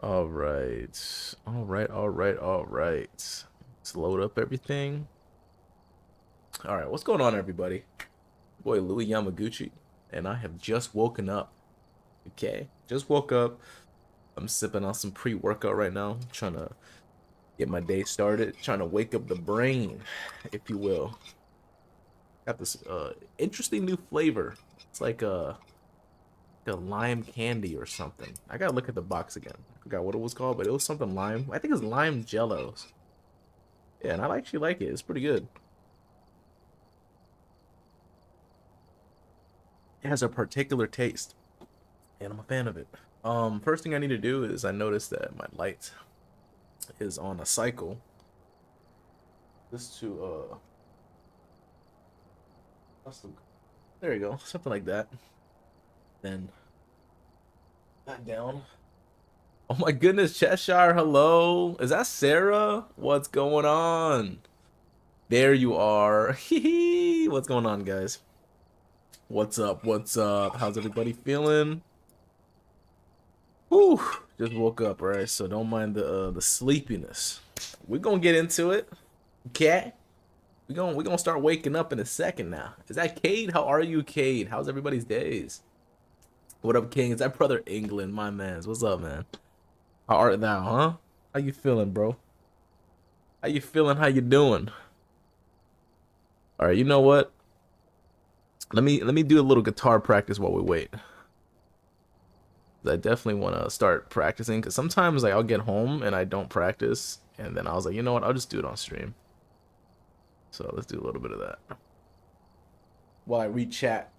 All right. All right. All right. All right. Let's load up everything. All right. What's going on, everybody? Boy, Louis Yamaguchi, and I have just woken up. Okay. Just woke up. I'm sipping on some pre-workout right now, trying to get my day started, trying to wake up the brain, if you will. Got this interesting new flavor. It's like a lime candy or something. I gotta look at the box again. I forgot what it was called, but it was something lime. I think it's lime jellos. Yeah, and I actually like it. It's pretty good. It has a particular taste, and I'm a fan of it. First thing I need to do is I noticed that my light is on a cycle. Just to there you go, something like that. Then that down. Oh my goodness, Cheshire, hello. Is that Sarah? What's going on? There you are. What's going on, guys? What's up? What's up? How's everybody feeling? Whew, just woke up, right? So don't mind the sleepiness. We're gonna get into it. Okay? We're gonna start waking up in a second now. Is that Cade? How are you, Cade? How's everybody's days? What up, King? Is that brother England, my man's? What's up, man? How art thou, huh? How you feeling, bro? How you feeling? How you doing? All right, you know what? Let me do a little guitar practice while we wait. I definitely want to start practicing because sometimes like I'll get home and I don't practice, and then I was like, you know what? I'll just do it on stream. So let's do a little bit of that while I read chat.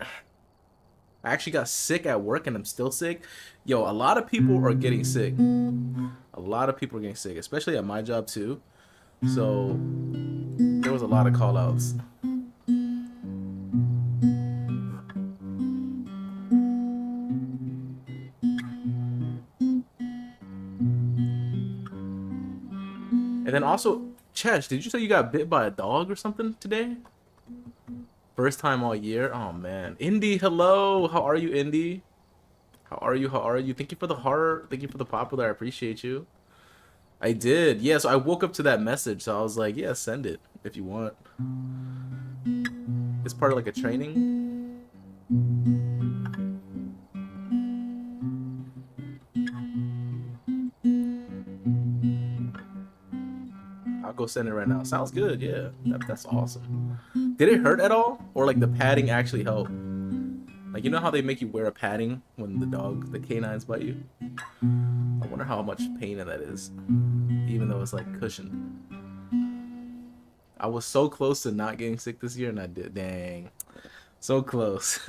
I actually got sick at work and I'm still sick. Yo, a lot of people are getting sick. A lot of people are getting sick, especially at my job too. So there was a lot of call outs. And then also, Chesh, did you say you got bit by a dog or something today? First time all year? Oh man. Indy, hello. How are you, Indy? How are you? How are you? Thank you for the heart. Thank you for the popular. I appreciate you. I did. Yeah, so I woke up to that message, so I was like, yeah, send it if you want. It's part of like a training. I'll go send it right now. Sounds good. Yeah, that's awesome. Did it hurt at all, or like the padding actually helped? Like, you know how they make you wear a padding when the canines bite you? I wonder how much pain that is, even though it's like cushioned. I was so close to not getting sick this year, and I did. Dang, so close.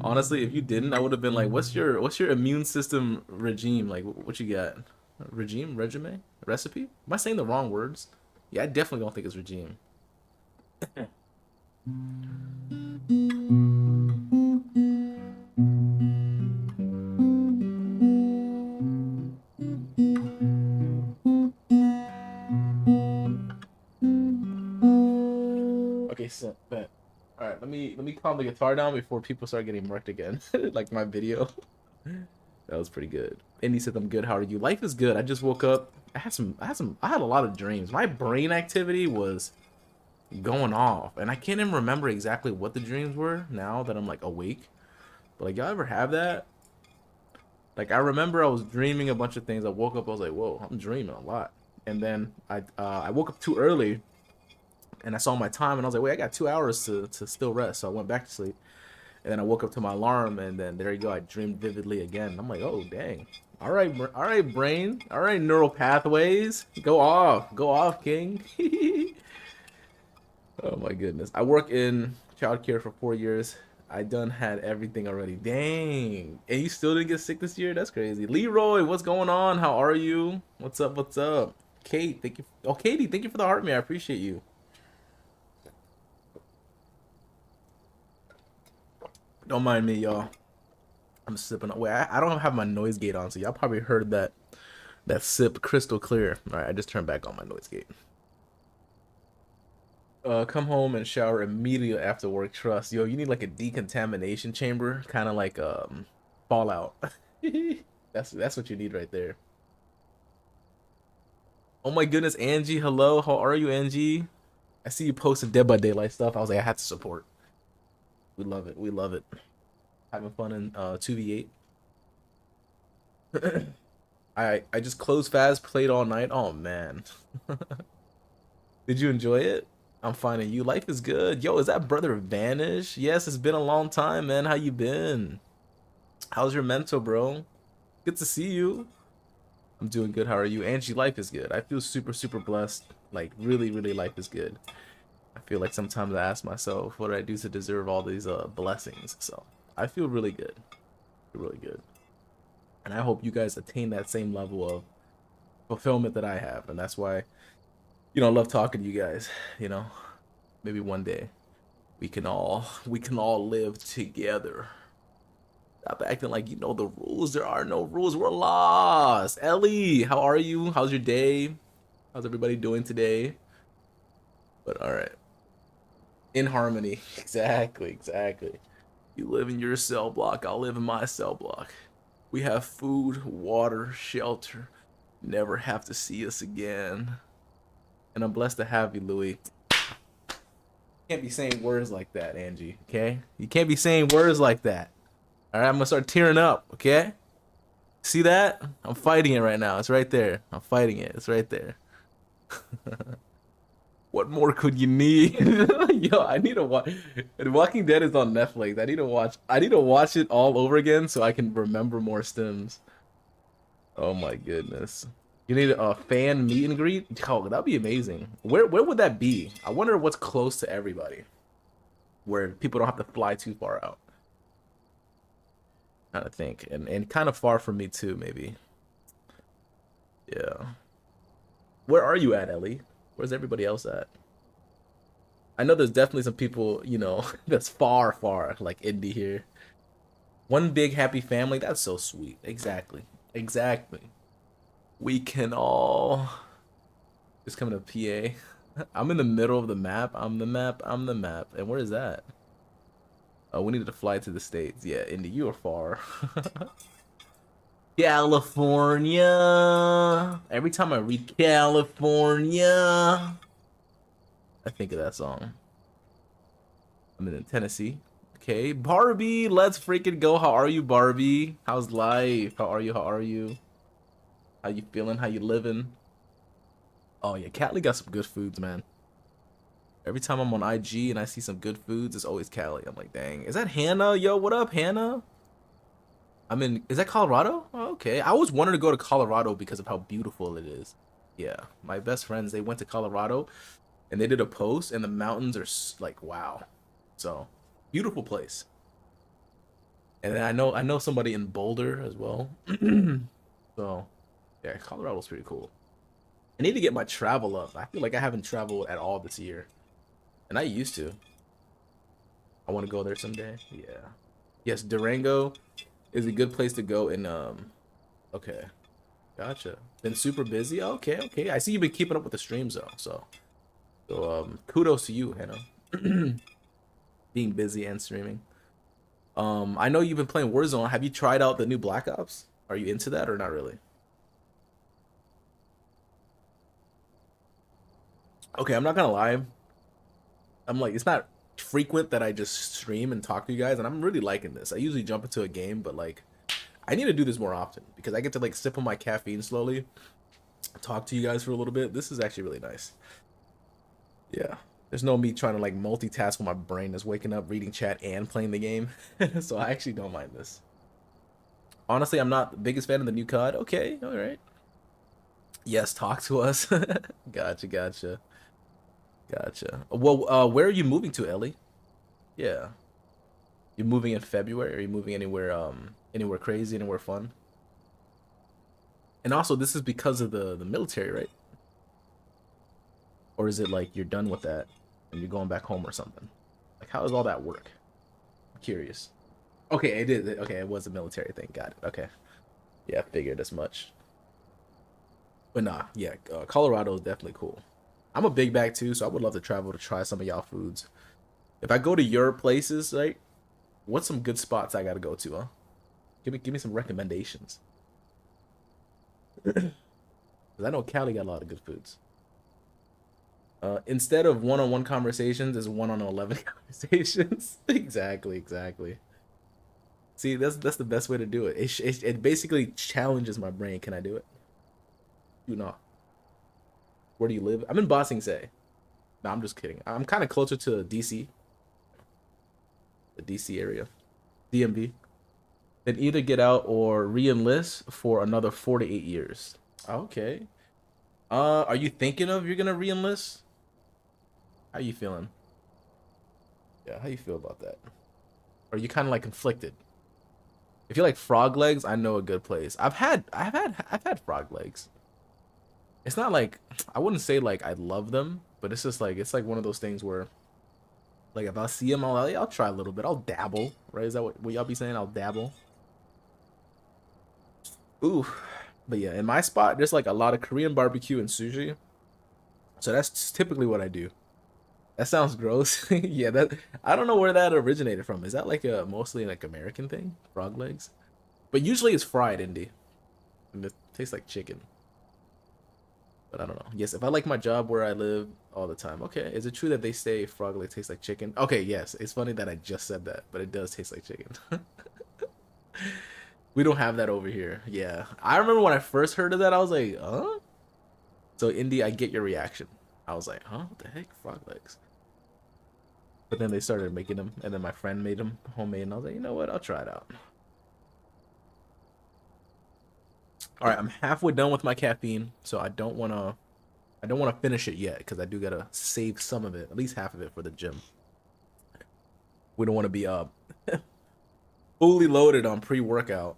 Honestly, if you didn't, I would have been like, "What's your immune system regime? Like, what you got? Regime, recipe? Am I saying the wrong words? Yeah, I definitely don't think it's regime. Okay, so bet. All right, let me calm the guitar down before people start getting murked again, like my video. That was pretty good. And he said, "I'm good. How are you? Life is good. I just woke up. I had a lot of dreams. My brain activity was going off, and I can't even remember exactly what the dreams were now that I'm like awake. But like, y'all ever have that? Like, I remember I was dreaming a bunch of things. I woke up, I was like, whoa, I'm dreaming a lot. And then I woke up too early, and I saw my time, and I was like, wait, I got 2 hours to still rest. So I went back to sleep. And then I woke up to my alarm, and then there you go. I dreamed vividly again. I'm like, oh dang. All right, brain. All right, neural pathways. Go off, King. Oh my goodness. I work in childcare for 4 years. I done had everything already. Dang. And you still didn't get sick this year? That's crazy. Leroy, what's going on? How are you? What's up? What's up? Kate, thank you. Oh, Katie, thank you for the heart, man. I appreciate you. Don't mind me, y'all. I'm sipping. Wait, I don't have my noise gate on, so y'all probably heard that sip crystal clear. All right, I just turned back on my noise gate. Come home and shower immediately after work. Yo, you need like a decontamination chamber, kind of like Fallout. That's what you need right there. Oh my goodness, Angie, hello. How are you, Angie? I see you posting Dead by Daylight stuff. I was like, I had to support. We love it. We love it. Having fun in 2v8. I just closed fast, played all night. Oh man. Did you enjoy it? I'm finding you. Life is good. Yo, is that brother Vanish? Yes, it's been a long time, man. How you been? How's your mental, bro? Good to see you. I'm doing good. How are you? Angie, life is good. I feel super, super blessed. Like, really, really, life is good. I feel like sometimes I ask myself, what do I do to deserve all these blessings? So, I feel really good. Really good. And I hope you guys attain that same level of fulfillment that I have. And that's why, I love talking to you guys, you know. Maybe one day we can all live together. Stop acting like you know the rules. There are no rules. We're lost. Ellie, how are you? How's your day? How's everybody doing today? But all right. In harmony. Exactly, exactly. You live in your cell block. I'll live in my cell block. We have food, water, shelter. Never have to see us again. And I'm blessed to have you, Louis. You can't be saying words like that, Angie. Okay? You can't be saying words like that. All right, I'm gonna start tearing up. Okay? See that? I'm fighting it right now. It's right there. I'm fighting it. It's right there. What more could you need? Yo, I need to watch. Walking Dead is on Netflix. I need to watch. I need to watch it all over again so I can remember more stims. Oh my goodness. You need a fan meet and greet? Oh, that'd be amazing. Where would that be? I wonder what's close to everybody, where people don't have to fly too far out. Kind of think, and kind of far from me too, maybe. Yeah. Where are you at, Ellie? Where's everybody else at? I know there's definitely some people, that's far, far, like Indy here. One big happy family. That's so sweet. Exactly. Exactly. We can all just come to PA. I'm in the middle of the map. I'm the map. I'm the map. And where is that? Oh, we needed to fly to the States. Yeah, Indy, you are far. California. Every time I read California, I think of that song. I'm in Tennessee. Okay, Barbie, let's freaking go. How are you, Barbie? How's life? How are you? How are you? How you feeling? How you living? Oh yeah, Cali got some good foods, man. Every time I'm on IG and I see some good foods, it's always Cali. I'm like, dang, is that Hannah? Yo, what up, Hannah? Is that Colorado? Oh, okay. I always wanted to go to Colorado because of how beautiful it is. Yeah, my best friends, they went to Colorado and they did a post and the mountains are like, wow. So, beautiful place. And then I know somebody in Boulder as well. So, yeah, Colorado's pretty cool. I need to get my travel up. I feel like I haven't traveled at all this year. And I used to. I want to go there someday. Yeah. Yes, Durango is a good place to go in okay. Gotcha. Been super busy. Okay, okay. I see you've been keeping up with the streams though. So kudos to you, Hannah. Being busy and streaming. I know you've been playing Warzone. Have you tried out the new Black Ops? Are you into that or not really? Okay, I'm not gonna lie. I'm like, it's not frequent that I just stream and talk to you guys, and I'm really liking this. I usually jump into a game, but like, I need to do this more often because I get to like sip on my caffeine slowly, talk to you guys for a little bit. This is actually really nice. Yeah. There's no me trying to like multitask when my brain is waking up, reading chat, and playing the game. So I actually don't mind this. Honestly, I'm not the biggest fan of the new COD. Okay, all right. Yes, talk to us. Gotcha, gotcha, gotcha. Well, where are you moving to, Ellie? Yeah, you're moving in February. Are you moving anywhere crazy, anywhere fun? And also, this is because of the military, right? Or is it like you're done with that and you're going back home or something? Like, how does all that work? I'm curious. Okay, it is. Okay, it was a military thing. Got it. Okay. Yeah, I figured as much. But nah, yeah, Colorado is definitely cool. I'm a big bag too, so I would love to travel to try some of y'all foods. If I go to your places, right? What's some good spots I gotta go to, huh? Give me some recommendations. Because I know Cali got a lot of good foods. Instead of one-on-one conversations, is one-on-11 conversations. Exactly, exactly. See, that's the best way to do it. It basically challenges my brain. Can I do it? Do not. Where do you live? I'm in Bossing Say. No, I'm just kidding. I'm kind of closer to DC, the DC area, DMV. Then either get out or re-enlist for another 4 to 8 years. Okay. Are you thinking of you're gonna re-enlist? How you feeling? Yeah, how you feel about that? Or are you kind of like conflicted? If you like frog legs, I know a good place. I've had frog legs. It's not like I wouldn't say like I love them, but it's like one of those things where like if I see them, I'll try a little bit. I'll dabble, right? Is that what y'all be saying? I'll dabble. Ooh, but yeah, in my spot, there's like a lot of Korean barbecue and sushi, so that's typically what I do. That sounds gross. Yeah, that I don't know where that originated from. Is that like a mostly like American thing? Frog legs? But usually it's fried, Indy. And it tastes like chicken. But I don't know. Yes, if I like my job where I live all the time. Okay, is it true that they say frog leg tastes like chicken? Okay, yes. It's funny that I just said that, but it does taste like chicken. We don't have that over here. Yeah. I remember when I first heard of that, I was like, huh? So, Indy, I get your reaction. I was like, huh? What the heck? Frog legs. But then they started making them, and then my friend made them homemade, and I was like, you know what? I'll try it out. All right, I'm halfway done with my caffeine, so I don't wanna finish it yet because I do gotta save some of it, at least half of it for the gym. We don't want to be fully loaded on pre-workout,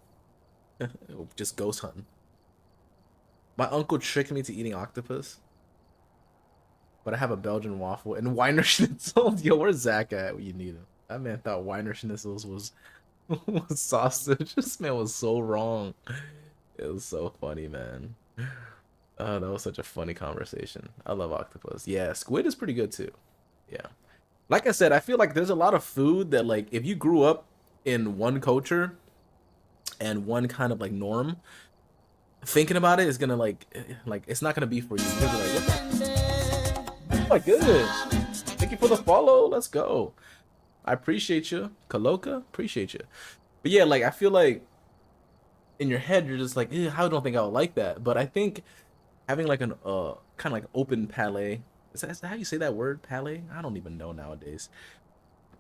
just ghost hunting. My uncle tricked me to eating octopus, but I have a Belgian waffle and Weiner Schnitzel. Yo, where's Zach at when you need him? That man thought Weiner Schnitzels was was sausage. This man was so wrong. It was so funny, man. Oh, that was such a funny conversation. I love octopus. Yeah, squid is pretty good too. Yeah. Like I said, I feel like there's a lot of food that like if you grew up in one culture and one kind of like norm, thinking about it is gonna like it's not gonna be for you. You're gonna be like, what the oh my goodness. Thank you for the follow. Let's go. I appreciate you. Kaloka, appreciate you. But yeah, like I feel like in your head you're just like, I don't think I would like that. But I think having like an kind of like open palate. Is that how you say that word, palate? I don't even know nowadays.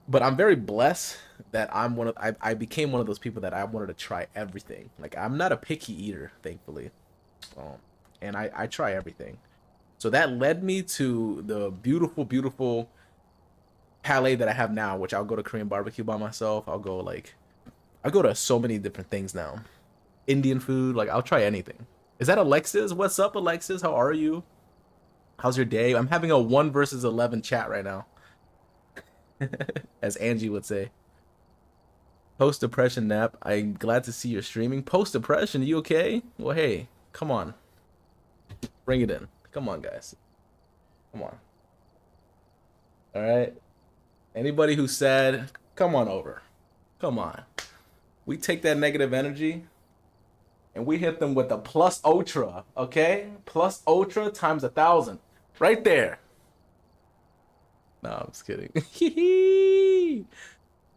But I'm very blessed that I became one of those people that I wanted to try everything. Like I'm not a picky eater, thankfully. Um, and I try everything. So that led me to the beautiful, beautiful palate that I have now, which I'll go to Korean barbecue by myself. I go to so many different things now. Indian food, like I'll try anything. Is that Alexis? What's up, Alexis? How are you? How's your day? I'm having a 1 versus 11 chat right now, as Angie would say. Post depression nap. I'm glad to see you're streaming. Post depression, you okay? Well, hey, come on, bring it in. Come on, guys. Come on. All right. Anybody who said, come on over. Come on. We take that negative energy and we hit them with the plus ultra, okay? Plus ultra times 1,000. Right there. No, I'm just kidding.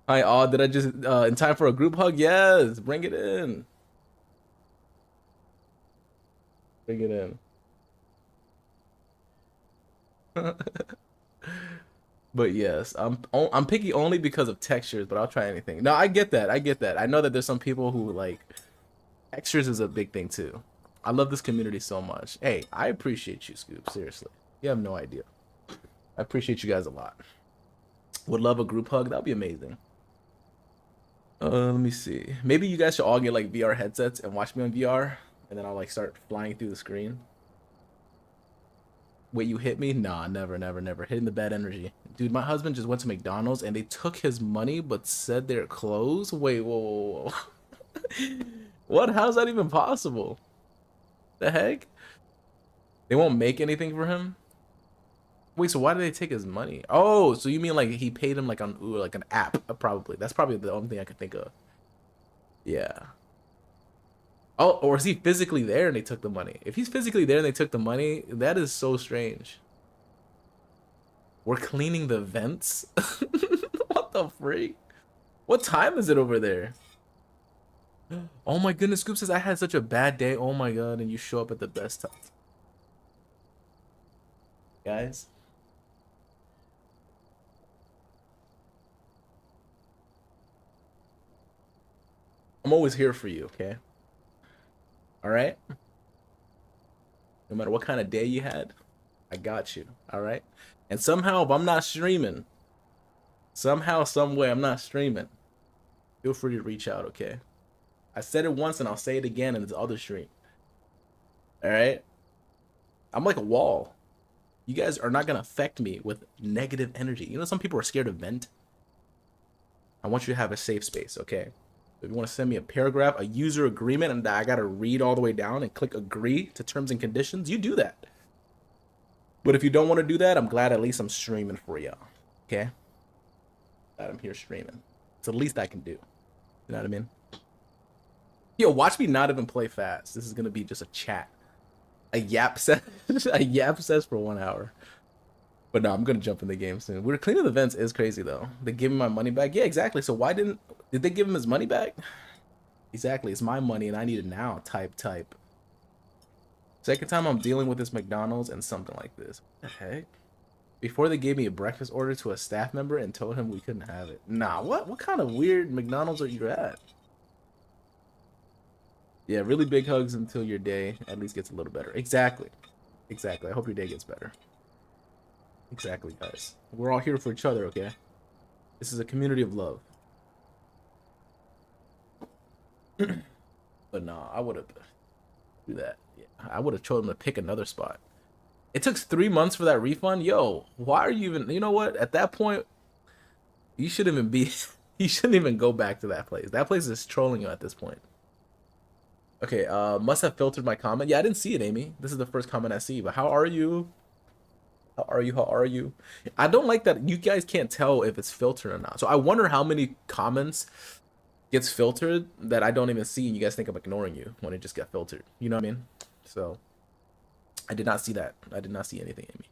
Hi, all. Did I just in time for a group hug? Yes, bring it in. Bring it in. But yes, I'm picky only because of textures, but I'll try anything. No, I get that. I get that. I know that there's some people who like textures is a big thing too. I love this community so much. Hey, I appreciate you, Scoop. Seriously, you have no idea. I appreciate you guys a lot. Would love a group hug. That'd be amazing. Let me see. Maybe you guys should all get like VR headsets and watch me on VR, and then I'll like start flying through the screen. Wait, you hit me? Nah, never, never, never. Hitting the bad energy. Dude, my husband just went to McDonald's and they took his money but said they're closed? Wait, whoa, whoa, whoa. What? How's that even possible? The heck? They won't make anything for him? Wait, so why did they take his money? Oh, so you mean like he paid him like on like an app? Probably. That's probably the only thing I could think of. Yeah. Oh, or is he physically there and they took the money? If he's physically there and they took the money, that is so strange. We're cleaning the vents? What the freak? What time is it over there? Oh my goodness, Scoop says I had such a bad day. Oh my god, and you show up at the best time. Guys, I'm always here for you, okay? All right? No matter what kind of day you had, I got you, all right? And somehow, if I'm not streaming, somehow, some way, I'm not streaming, feel free to reach out, okay? I said it once and I'll say it again in this other stream. All right? I'm like a wall. You guys are not going to affect me with negative energy. You know, some people are scared to vent. I want you to have a safe space, okay? If you want to send me a paragraph, a user agreement, and I got to read all the way down and click agree to terms and conditions, you do that. But if you don't want to do that, I'm glad at least I'm streaming for y'all, okay? Glad I'm here streaming. It's the least I can do. You know what I mean? Yo, watch me not even play fast. This is going to be just a chat. A yap set, a yap says for 1 hour. But no, I'm gonna jump in the game soon. We're cleaning the vents is crazy though. They give me my money back. Yeah, exactly. So why did they give him his money back? Exactly. It's my money and I need it now. Type. Second time I'm dealing with this McDonald's and something like this. What the heck? Before they gave me a breakfast order to a staff member and told him we couldn't have it. Nah, what kind of weird McDonald's are you at? Yeah, really big hugs until your day at least gets a little better. Exactly. I hope your day gets better. Exactly, guys. We're all here for each other, okay? This is a community of love. But nah, I would have do that. Yeah, I would have told him to pick another spot. It took 3 months for that refund. Yo, why are you even? You know what? At that point, you shouldn't even be. You shouldn't even go back to that place. That place is trolling you at this point. Okay, must have filtered my comment. Yeah, I didn't see it, Amy. This is the first comment I see. But how are you? How are you? I don't like that you guys can't tell if it's filtered or not. So I wonder how many comments gets filtered that I don't even see and you guys think I'm ignoring you when it just got filtered. You know what I mean? So I did not see that. I did not see anything, Amy.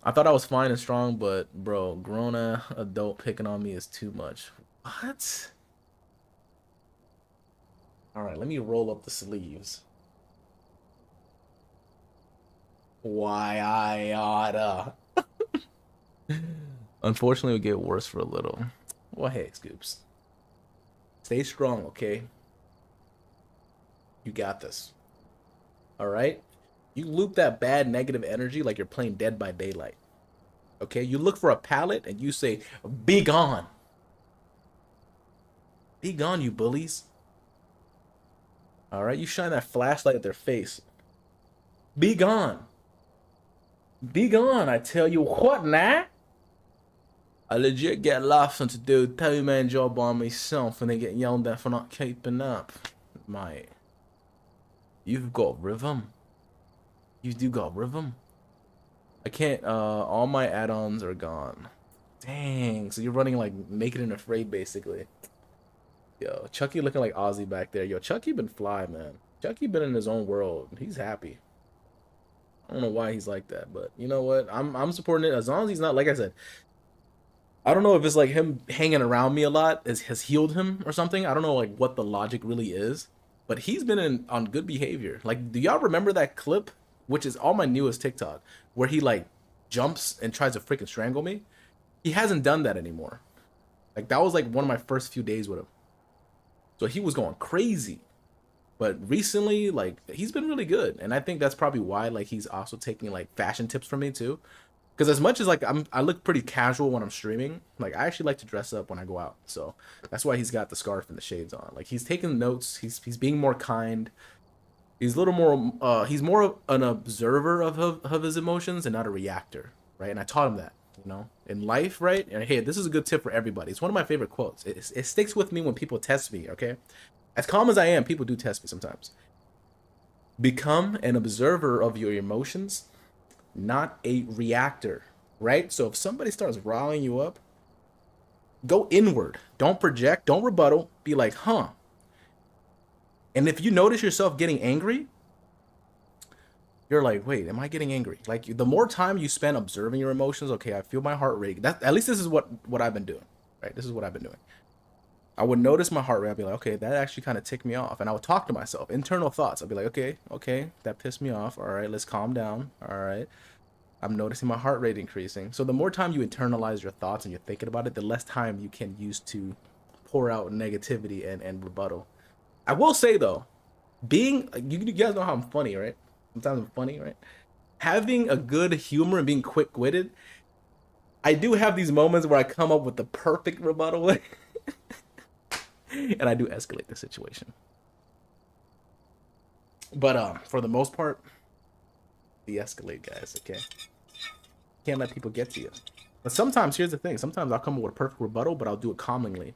I thought I was fine and strong, but bro, grown adult picking on me is too much. What? All right, let me roll up the sleeves. Why I oughta. Unfortunately, it would get worse for a little. Well, hey, Scoops. Stay strong, okay? You got this. All right? You loop that bad negative energy like you're playing Dead by Daylight. Okay? You look for a pallet and you say, be gone. Be gone, you bullies. All right? You shine that flashlight at their face. Be gone. Be gone, I tell you what now. I legit get laughing to do a two-man job on myself and they get yelled at for not keeping up. Mate. You've got rhythm. You do got rhythm. I can't, all my add-ons are gone. Dang, so you're running like Naked and Afraid basically. Yo, Chucky looking like Ozzy back there. Yo, Chucky been fly, man. Chucky been in his own world. He's happy. I don't know why he's like that, but you know what? I'm supporting it as long as he's not, like I said, I don't know if it's like him hanging around me a lot has healed him or something. I don't know like what the logic really is, but he's been on good behavior. Like, do y'all remember that clip, which is all my newest TikTok, where he like jumps and tries to freaking strangle me? He hasn't done that anymore. Like that was like one of my first few days with him. So he was going crazy. But recently, like he's been really good, and I think that's probably why like he's also taking like fashion tips from me too. Because as much as like I look pretty casual when I'm streaming, like I actually like to dress up when I go out. So that's why he's got the scarf and the shades on. Like he's taking notes. He's being more kind. He's a little more. He's more of an observer of his emotions and not a reactor, right? And I taught him that, you know, in life, right? And hey, this is a good tip for everybody. It's one of my favorite quotes. It sticks with me when people test me. Okay, as calm as I am, people do test me sometimes. Become an observer of your emotions, not a reactor, right? So if somebody starts riling you up, go inward. Don't project, don't rebuttal. Be like, huh, And if you notice yourself getting angry, you're like, wait, am I getting angry? Like the more time you spend observing your emotions, okay, I feel my heart rate. That at least this is what I've been doing, right? This is what I've been doing. I would notice my heart rate. I'd be like, okay, that actually kind of ticked me off, and I would talk to myself, internal thoughts. I'd be like, okay, that pissed me off. All right, let's calm down. All right, I'm noticing my heart rate increasing. So the more time you internalize your thoughts and you're thinking about it, the less time you can use to pour out negativity and rebuttal. I will say though, being you guys know how I'm funny, right? Sometimes I'm funny, right? Having a good humor and being quick-witted, I do have these moments where I come up with the perfect rebuttal and I do escalate the situation. But for the most part, de-escalate, guys. Okay, can't let people get to you. But sometimes, here's the thing: sometimes I'll come up with a perfect rebuttal, but I'll do it calmingly.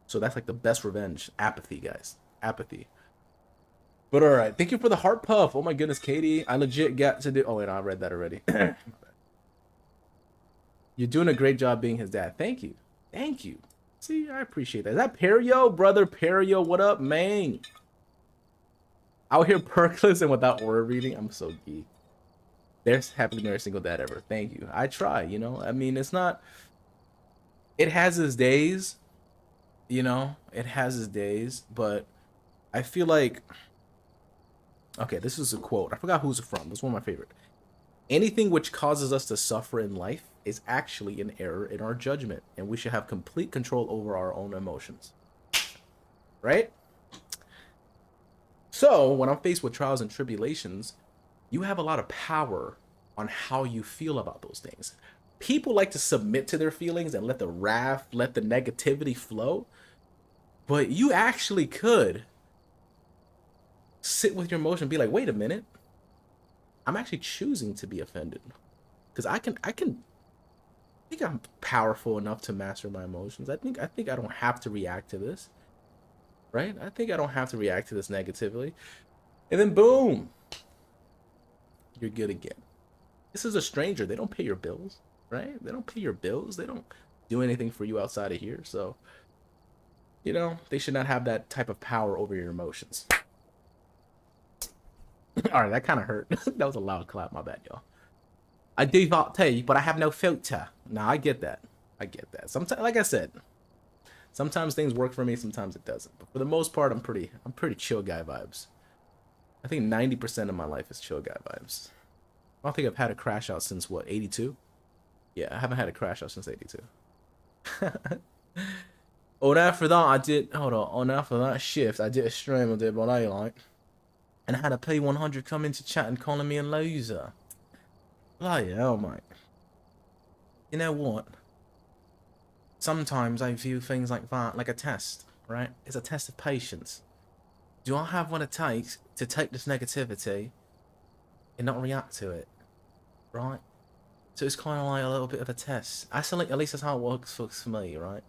So that's like the best revenge. Apathy, guys. Apathy. But all right, thank you for the heart puff. Oh my goodness, Katie, I legit got to do. Oh wait, no, I read that already. You're doing a great job being his dad. Thank you, thank you. See, I appreciate that. Is that Perio, brother Perio? What up, man? Out here perkless and without aura reading. I'm so geek. There's happily married single dad ever. Thank you. I try. You know, I mean, it's not. It has its days. You know, it has its days, but I feel like. Okay, this is a quote. I forgot who's it from. It's one of my favorite. Anything which causes us to suffer in life is actually an error in our judgment, and we should have complete control over our own emotions. Right? So, when I'm faced with trials and tribulations, you have a lot of power on how you feel about those things. People like to submit to their feelings and let the wrath, let the negativity flow, but you actually could sit with your emotion and be like, wait a minute, I'm actually choosing to be offended because I think I'm powerful enough to master my emotions. I think I don't have to react to this, right? I think I don't have to react to this negatively, and then boom, you're good again. This is a stranger. They don't pay your bills, right? They don't pay your bills. They don't do anything for you outside of here. So, you know, they should not have that type of power over your emotions. All right, that kind of hurt. That was a loud clap. My bad, y'all. I do that too, but I have no filter. No, I get that. I get that. Sometimes, like I said, sometimes things work for me, sometimes it doesn't. But for the most part, I'm pretty chill guy vibes. I think 90% of my life is chill guy vibes. I don't think I've had a crash out since what, 82? Yeah, I haven't had a crash out since 82. Oh, after that, I did. Hold on. After that shift, I did a stream. I did what I like. And I had a P100 come into chat and calling me a loser. Bloody hell, mate. You know what? Sometimes I view things like that like a test, right? It's a test of patience. Do I have what it takes to take this negativity and not react to it, right? So it's kind of like a little bit of a test. I feel like at least that's how it works for me, right?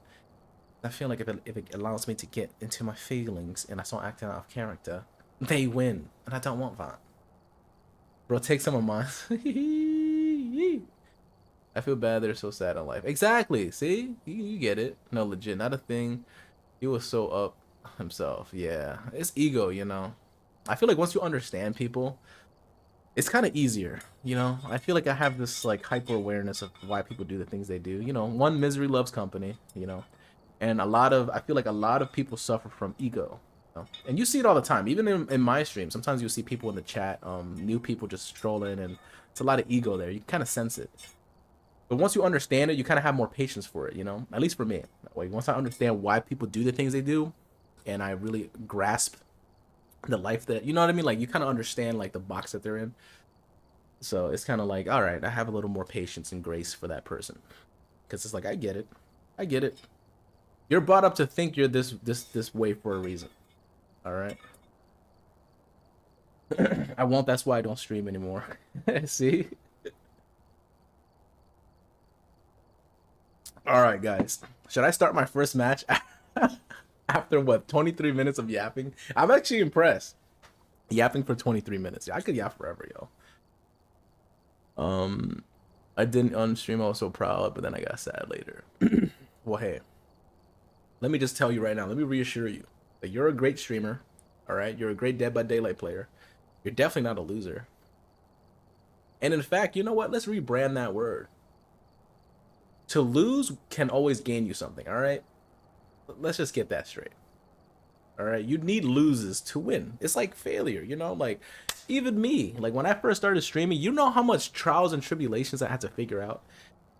I feel like if it allows me to get into my feelings and I start acting out of character, they win, and I don't want that. Bro, take some of mine. I feel bad they're so sad in life. Exactly. See? You get it. No, legit. Not a thing. He was so up himself. Yeah. It's ego, you know? I feel like once you understand people, it's kind of easier, you know? I feel like I have this, like, hyper-awareness of why people do the things they do. You know, one, misery loves company, you know? And I feel like a lot of people suffer from ego. And you see it all the time, even in my stream. Sometimes you'll see people in the chat, new people just strolling, and it's a lot of ego there. You kind of sense it. But once you understand it, you kind of have more patience for it, you know? At least for me. Like, once I understand why people do the things they do, and I really grasp the life that, you know what I mean? Like, you kind of understand, like, the box that they're in. So it's kind of like, all right, I have a little more patience and grace for that person. Because it's like, I get it. I get it. You're brought up to think you're this way for a reason. All right. I won't. That's why I don't stream anymore. See? All right, guys. Should I start my first match after what, 23 minutes of yapping? I'm actually impressed. Yapping for 23 minutes. I could yap forever, yo. I didn't unstream. I was so proud, but then I got sad later. Well, hey. Let me just tell you right now. Let me reassure you that you're a great streamer. All right, you're a great Dead by Daylight player. You're definitely not a loser. And in fact, you know what? Let's rebrand that word. To lose can always gain you something, all right? Let's just get that straight. All right, you need loses to win. It's like failure, you know? Like, even me, like when I first started streaming, you know how much trials and tribulations I had to figure out?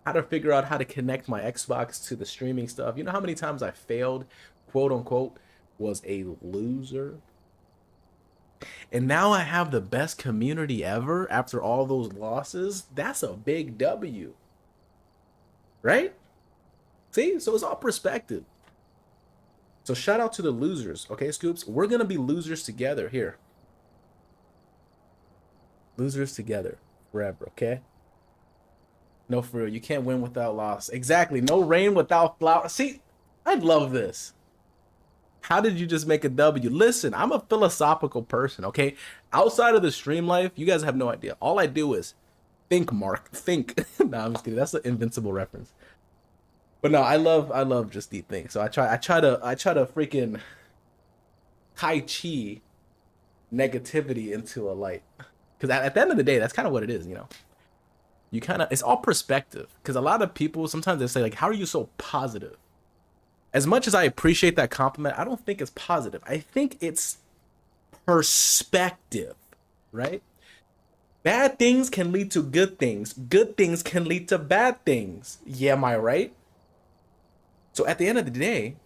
How to figure out how to connect my Xbox to the streaming stuff. You know how many times I failed, quote unquote, was a loser? And now I have the best community ever after all those losses. That's a big W, right? See? So it's all perspective. So shout out to the losers, okay, Scoops? We're gonna be losers together here. Losers together forever, okay? No, for real, you can't win without loss. Exactly, no rain without flower. See, I love this. How did you just make a W? Listen, I'm a philosophical person, okay? Outside of the stream life, you guys have no idea. All I do is think, Mark, think. Nah, I'm just kidding. That's an invincible reference. But no, I love just deep things. So I try to freaking Tai Chi negativity into a light. Because at the end of the day, that's kind of what it is, you know. You kind of, it's all perspective. Because a lot of people sometimes they say like, "How are you so positive?" As much as I appreciate that compliment, I don't think it's positive. I think it's perspective, right? Bad things can lead to good things. Good things can lead to bad things. Yeah, am I right? So at the end of the day,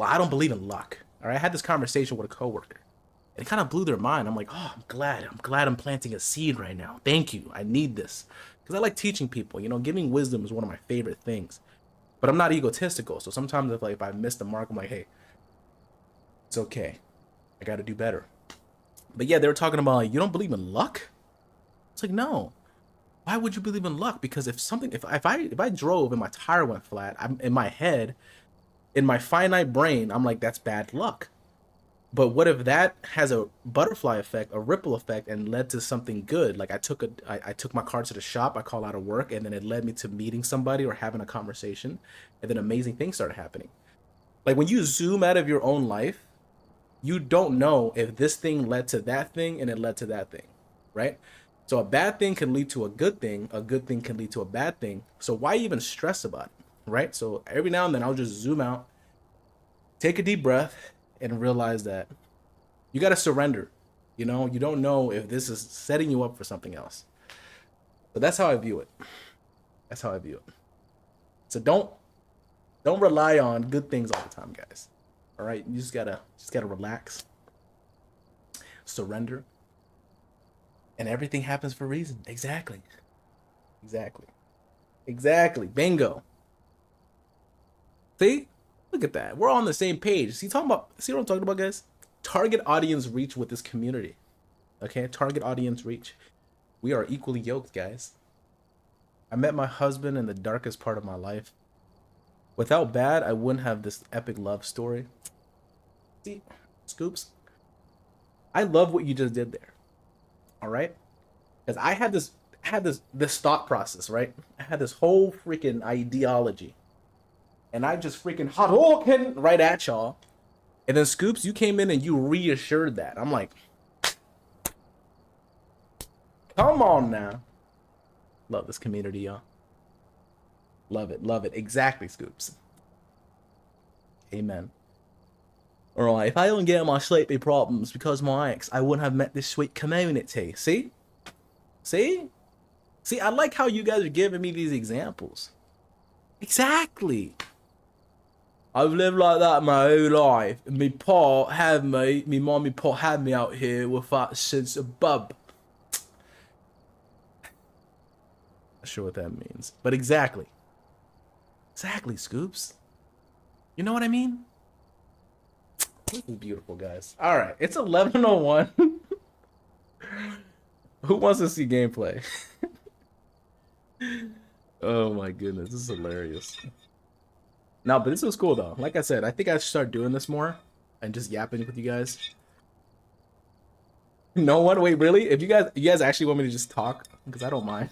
I don't believe in luck. All right, I had this conversation with a coworker, and it kind of blew their mind. I'm like, oh, I'm glad. I'm glad I'm planting a seed right now. Thank you. I need this because I like teaching people. You know, giving wisdom is one of my favorite things. But I'm not egotistical. So sometimes if I miss the mark, I'm like, hey, it's okay. I got to do better. But yeah, they were talking about like, you don't believe in luck. It's like, no. Why would you believe in luck? Because if I drove and my tire went flat, I'm in my head, in my finite brain, I'm like, that's bad luck. But what if that has a butterfly effect, a ripple effect, and led to something good? Like I took my car to the shop, I called out of work, and then it led me to meeting somebody or having a conversation, and then amazing things started happening. Like when you zoom out of your own life, you don't know if this thing led to that thing and it led to that thing, right? So a bad thing can lead to a good thing can lead to a bad thing. So why even stress about it, right? So every now and then I'll just zoom out, take a deep breath, and realize that you got to surrender. You know, you don't know if this is setting you up for something else. But that's how I view it. That's how I view it. So don't rely on good things all the time, guys. All right, you just gotta relax, surrender, and everything happens for a reason. Exactly, exactly, exactly. Bingo. See, look at that. We're all on the same page. See what I'm talking about, guys? Target audience reach with this community. Okay, target audience reach. We are equally yoked, guys. I met my husband in the darkest part of my life. Without Bad, I wouldn't have this epic love story. See, Scoops, I love what you just did there. All right, because I had this thought process, right? I had this whole freaking ideology, and I just freaking Hadouken right at y'all. And then Scoops, you came in and you reassured that. I'm like, come on now. Love this community, y'all. Love it, love it. Exactly, Scoops. Amen. Alright, if I don't get my sleepy problems because my ex, I wouldn't have met this sweet community. See? See? See, I like how you guys are giving me these examples. Exactly. I've lived like that my whole life. And me pa had me mom and pa had me out here without since a bub. Not sure what that means. But exactly. Exactly, Scoops. You know what I mean? This is beautiful, guys. Alright, it's 11:01. Who wants to see gameplay? Oh my goodness, this is hilarious. No, but this was cool though. Like I said, I think I should start doing this more and just yapping with you guys. No one? Wait, really? If you guys actually want me to just talk, because I don't mind.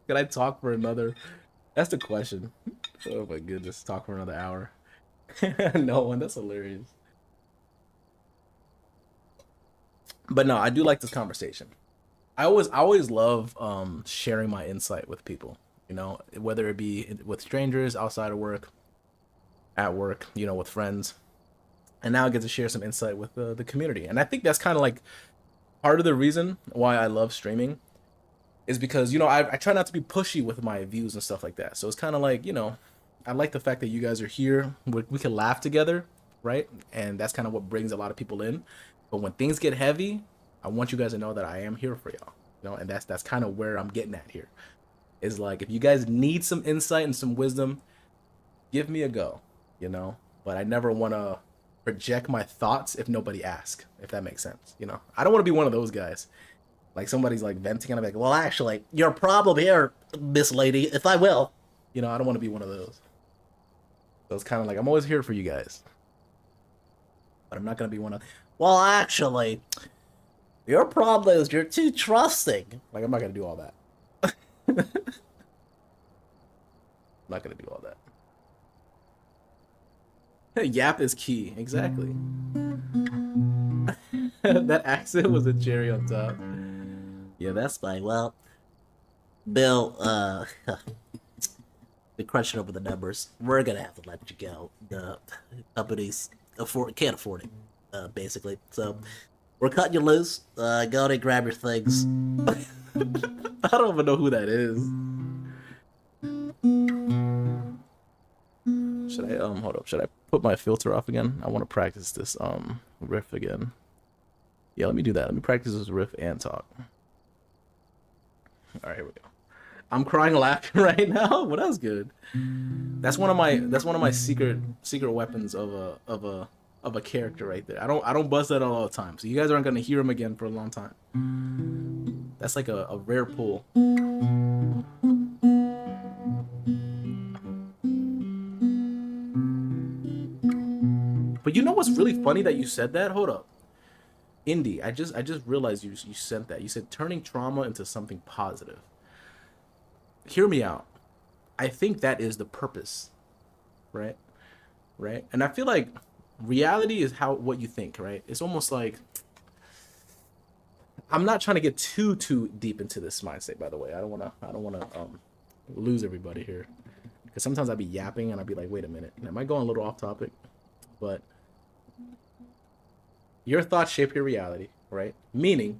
Could I talk for another? That's the question. Oh my goodness, talk for another hour. No one. That's hilarious. But no, I do like this conversation. I always love sharing my insight with people. You know, whether it be with strangers outside of work, at work, you know, with friends, and now I get to share some insight with the community. And I think that's kind of like part of the reason why I love streaming is because, you know, I try not to be pushy with my views and stuff like that. So it's kind of like, you know, I like the fact that you guys are here. We can laugh together, right? And that's kind of what brings a lot of people in. But when things get heavy, I want you guys to know that I am here for y'all. You know, and that's kind of where I'm getting at here. Is like if you guys need some insight and some wisdom, give me a go, you know. But I never want to project my thoughts if nobody asks, if that makes sense. You know, I don't want to be one of those guys. Like somebody's like venting and I'm like, well, actually, your problem here, Miss Lady, if I will. You know, I don't want to be one of those. So it's kind of like I'm always here for you guys, but I'm not gonna be one of. Well, actually, your problem is you're too trusting. Like I'm not gonna do all that. I'm not gonna do all that. Yap is key, exactly. That accent was a cherry on top. Yeah, that's fine. Well, Bill, been crunching over the numbers. We're gonna have to let you go. The companies can't afford it, basically. So we're cutting you loose. Go and grab your things. I don't even know who that is. Should I hold up? Should I put my filter off again? I want to practice this riff again. Yeah, let me do that. Let me practice this riff and talk. All right, here we go. I'm crying laughing right now. Well, that's good. That's one of my secret weapons of a character right there. I don't bust that all the time. So you guys aren't gonna hear him again for a long time. That's like a rare pull. But you know what's really funny that you said that? Hold up. Indy, I just realized you sent that. You said turning trauma into something positive. Hear me out. I think that is the purpose, right? Right? And I feel like reality is how what you think, right? It's almost like I'm not trying to get too deep into this mindset, by the way. I don't wanna lose everybody here. Because sometimes I'd be yapping and I'd be like, wait a minute, am I going a little off topic? But your thoughts shape your reality, right? Meaning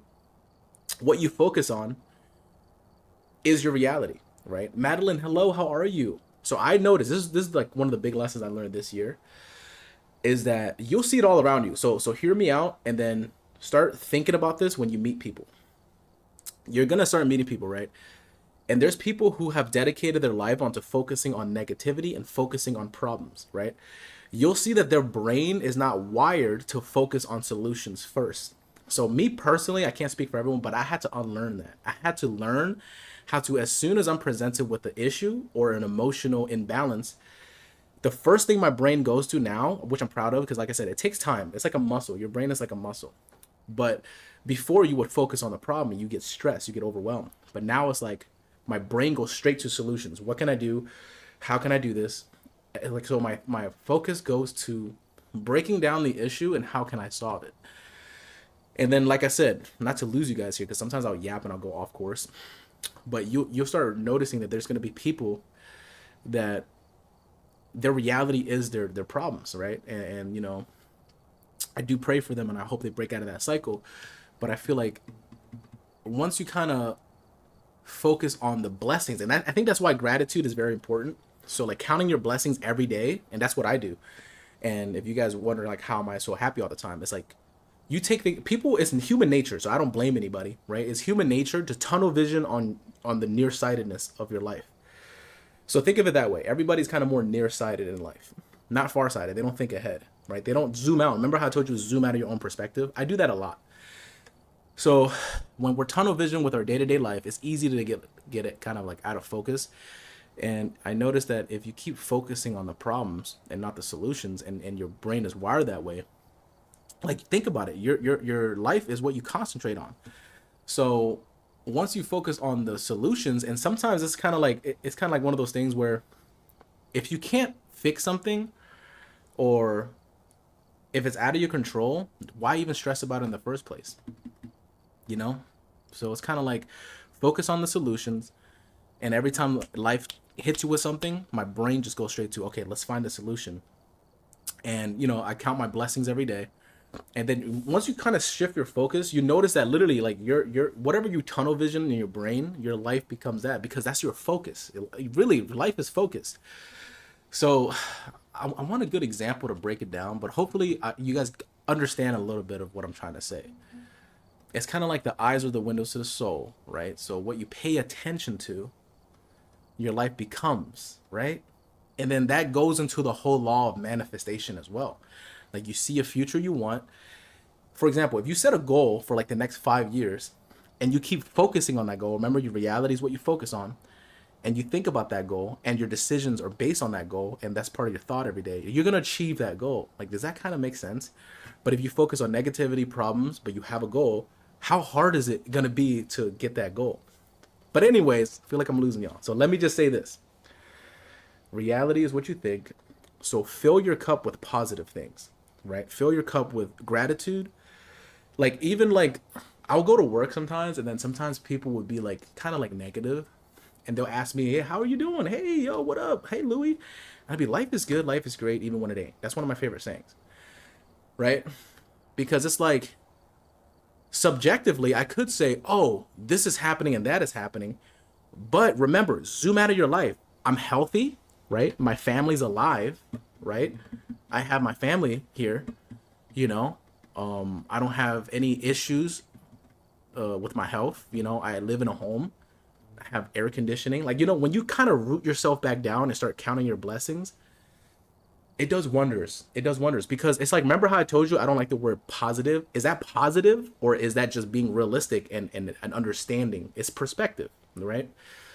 what you focus on is your reality, right? Madeline, hello, how are you? So I noticed this is like one of the big lessons I learned this year is that you'll see it all around you. So hear me out and then start thinking about this when you meet people. You're gonna start meeting people, right? And there's people who have dedicated their life onto focusing on negativity and focusing on problems, right? You'll see that their brain is not wired to focus on solutions first. So me personally, I can't speak for everyone, but I had to unlearn that. I had to learn how to, as soon as I'm presented with the issue or an emotional imbalance, the first thing my brain goes to now, which I'm proud of, because like I said, it takes time. It's like a muscle. Your brain is like a muscle. But before you would focus on the problem and you get stressed, you get overwhelmed. But now it's like my brain goes straight to solutions. What can I do? How can I do this? Like so my focus goes to breaking down the issue and how can I solve it. And then like I said, not to lose you guys here because sometimes I'll yap and I'll go off course, but you'll start noticing that there's going to be people that their reality is their problems, right? And you know, I do pray for them and I hope they break out of that cycle. But I feel like once you kind of focus on the blessings, and I think that's why gratitude is very important. So like counting your blessings every day, and that's what I do. And if you guys wonder like how am I so happy all the time, it's like you take the people. It's in human nature, so I don't blame anybody, right? It's human nature to tunnel vision on the nearsightedness of your life. So think of it that way. Everybody's kind of more nearsighted in life, not farsighted. They don't think ahead, right? They don't zoom out. Remember how I told you to zoom out of your own perspective? I do that a lot. So when we're tunnel vision with our day-to-day life, it's easy to get it kind of like out of focus. And I noticed that if you keep focusing on the problems and not the solutions, and your brain is wired that way, like think about it. Your life is what you concentrate on. So once you focus on the solutions, and sometimes it's kind of like one of those things where if you can't fix something or if it's out of your control, why even stress about it in the first place? you know? So it's kind of like focus on the solutions. And every time life hits you with something, my brain just goes straight to, okay, let's find a solution. And, you know, I count my blessings every day. And then once you kind of shift your focus, you notice that literally like your whatever you tunnel vision in your brain, your life becomes that, because that's your focus. Really, life is focused. So I want a good example to break it down, but hopefully you guys understand a little bit of what I'm trying to say. It's kind of like the eyes are the windows to the soul, right? So what you pay attention to, your life becomes, right? And then that goes into the whole law of manifestation as well. Like you see a future you want. For example, if you set a goal for like the next 5 years and you keep focusing on that goal, remember your reality is what you focus on, and you think about that goal and your decisions are based on that goal, and that's part of your thought every day, you're going to achieve that goal. Like, does that kind of make sense? But if you focus on negativity, problems, but you have a goal, how hard is it going to be to get that goal? But anyways, I feel like I'm losing y'all. So let me just say this. Reality is what you think. So fill your cup with positive things, right? Fill your cup with gratitude. Like, even like, I'll go to work sometimes, and then sometimes people would be like, kind of like negative. And they'll ask me, hey, how are you doing? Hey, yo, what up? Hey, Louie. I'd be, life is good. Life is great, even when it ain't. That's one of my favorite sayings, right? Because it's like, subjectively, I could say, oh, this is happening and that is happening. But remember, zoom out of your life. I'm healthy, right? My family's alive, right? I have my family here, you know. I don't have any issues with my health. You know, I live in a home. I have air conditioning. Like, you know, when you kind of root yourself back down and start counting your blessings, it does wonders. It does wonders, because it's like, remember how I told you I don't like the word positive? Is that positive, or is that just being realistic and understanding? It's perspective, right?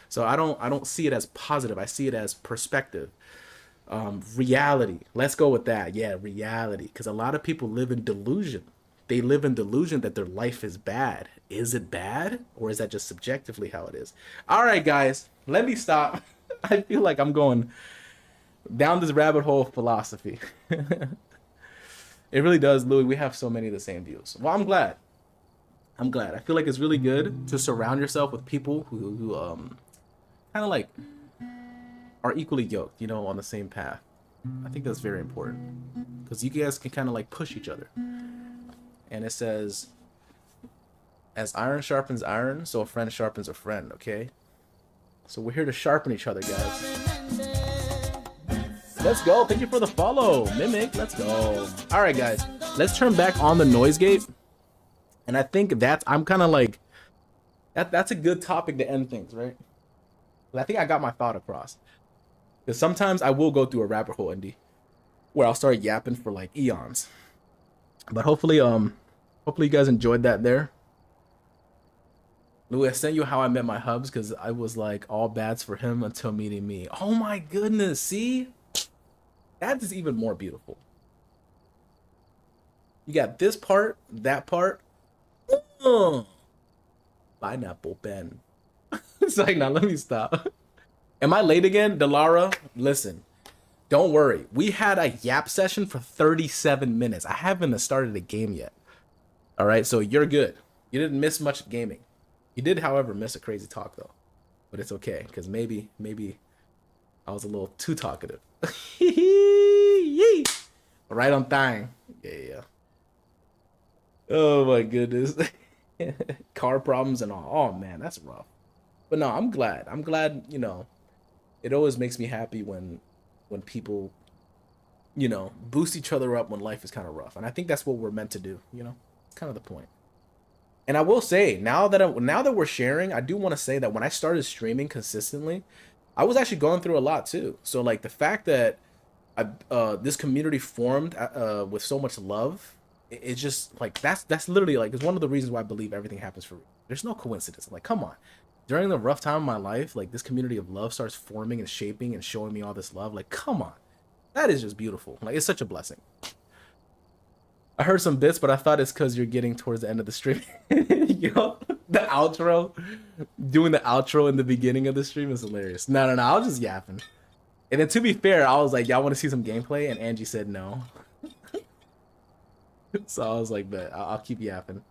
So I don't see it as positive. I see it as perspective. Reality. Let's go with that. Yeah, reality. Because a lot of people live in delusion. They live in delusion that their life is bad. Is it bad? Or is that just subjectively how it is? All right, guys, let me stop. I feel like I'm going down this rabbit hole of philosophy. It really does, Louis. We have so many of the same views. Well, I'm glad. I'm glad. I feel like it's really good to surround yourself with people who kind of like are equally yoked, you know, on the same path. I think that's very important, because you guys can kind of like push each other. And it says, as iron sharpens iron, so a friend sharpens a friend, okay? So we're here to sharpen each other, guys. Let's go. Thank you for the follow, Mimic. Let's go. All right, guys. Let's turn back on the noise gate. And I think I'm kind of like, that's a good topic to end things, right? But I think I got my thought across. Because sometimes I will go through a rabbit hole, Indy, where I'll start yapping for like eons. But hopefully you guys enjoyed that there. Louis, I sent you how I met my hubs, because I was like all bads for him until meeting me. Oh my goodness, see? That is even more beautiful. You got this part, that part. Pineapple pen. It's like, now let me stop. Am I late again? Delara, listen. Don't worry. We had a yap session for 37 minutes. I haven't started a game yet. All right, so you're good. You didn't miss much gaming. You did, however, miss a crazy talk, though. But it's okay, because maybe I was a little too talkative. Right on time. Yeah. Oh, my goodness. Car problems and all. Oh, man, that's rough. But no, I'm glad. I'm glad, you know, it always makes me happy when people, you know, boost each other up when life is kind of rough. And I think that's what we're meant to do, you know? It's kind of the point. And I will say, now that we're sharing, I do want to say that when I started streaming consistently, I was actually going through a lot too. So like the fact that this community formed with so much love, it's just like that's literally like, it's one of the reasons why I believe everything happens for me. There's no coincidence. Like, come on. During the rough time of my life, like this community of love starts forming and shaping and showing me all this love. Like, come on. That is just beautiful. Like, it's such a blessing. I heard some bits, but I thought it's because you're getting towards the end of the stream. You know, the outro, doing the outro in the beginning of the stream is hilarious. No, I was just yapping. And then to be fair, I was like, y'all want to see some gameplay? And Angie said no. So I was like, but I'll keep yapping.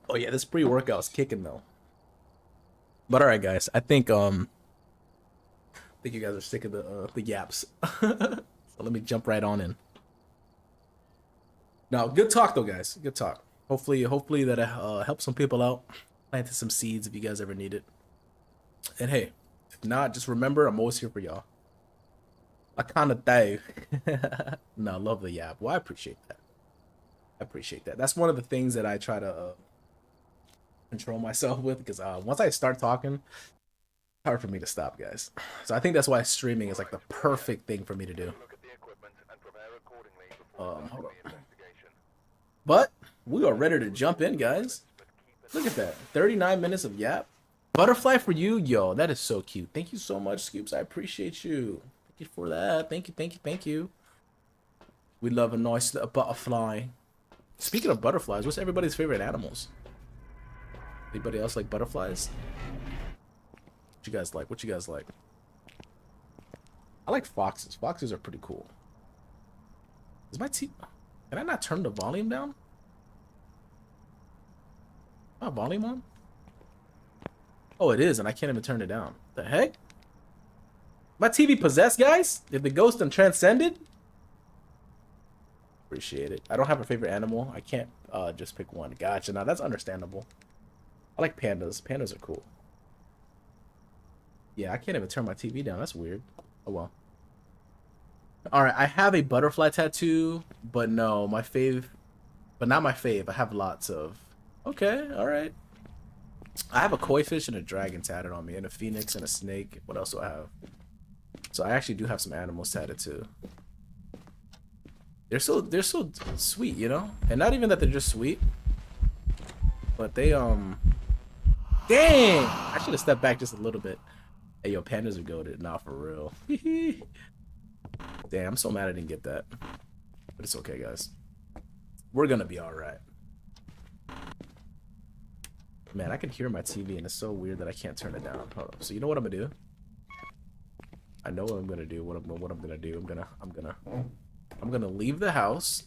Oh yeah, this pre-workout's kicking though. But all right, guys, I think you guys are sick of the yaps. So let me jump right on in. Now, good talk though, guys. Good talk. Hopefully that helps some people out. Planted some seeds if you guys ever need it. And hey, if not, just remember I'm always here for y'all. I kind of die. No, I love the yap. Well, I appreciate that. I appreciate that. That's one of the things that I try to control myself with because once I start talking, it's hard for me to stop, guys. So I think that's why streaming is like the perfect thing for me to do. Hold on. But we are ready to jump in, guys. Look at that. 39 minutes of yap. Butterfly for you, yo. That is so cute. Thank you so much, Scoops. I appreciate you. Thank you for that. Thank you, thank you, thank you. We love a nice little butterfly. Speaking of butterflies, what's everybody's favorite animals? Anybody else like butterflies? What you guys like? What you guys like? I like foxes. Foxes are pretty cool. Is my teeth... Can I not turn the volume down? My volume on? Oh, it is, and I can't even turn it down. The heck? My TV possessed, guys? Did the ghost and transcended? Appreciate it. I don't have a favorite animal. I can't just pick one. Gotcha. Now that's understandable. I like pandas. Pandas are cool. Yeah, I can't even turn my TV down. That's weird. Oh well. Alright, I have a butterfly tattoo, but no, my fave... But not my fave. I have lots of... Okay, alright. I have a koi fish and a dragon tatted on me, and a phoenix and a snake. What else do I have? So I actually do have some animals tatted too. They're so sweet, you know? And not even that they're just sweet, but they dang! I should have stepped back just a little bit. Hey yo, pandas are goated. Nah, for real. Damn, I'm so mad I didn't get that. But it's okay, guys. We're gonna be alright. Man, I can hear my TV and it's so weird that I can't turn it down. Hold up. So you know what I'm gonna do? I know what I'm gonna do. What I'm gonna do. I'm gonna leave the house.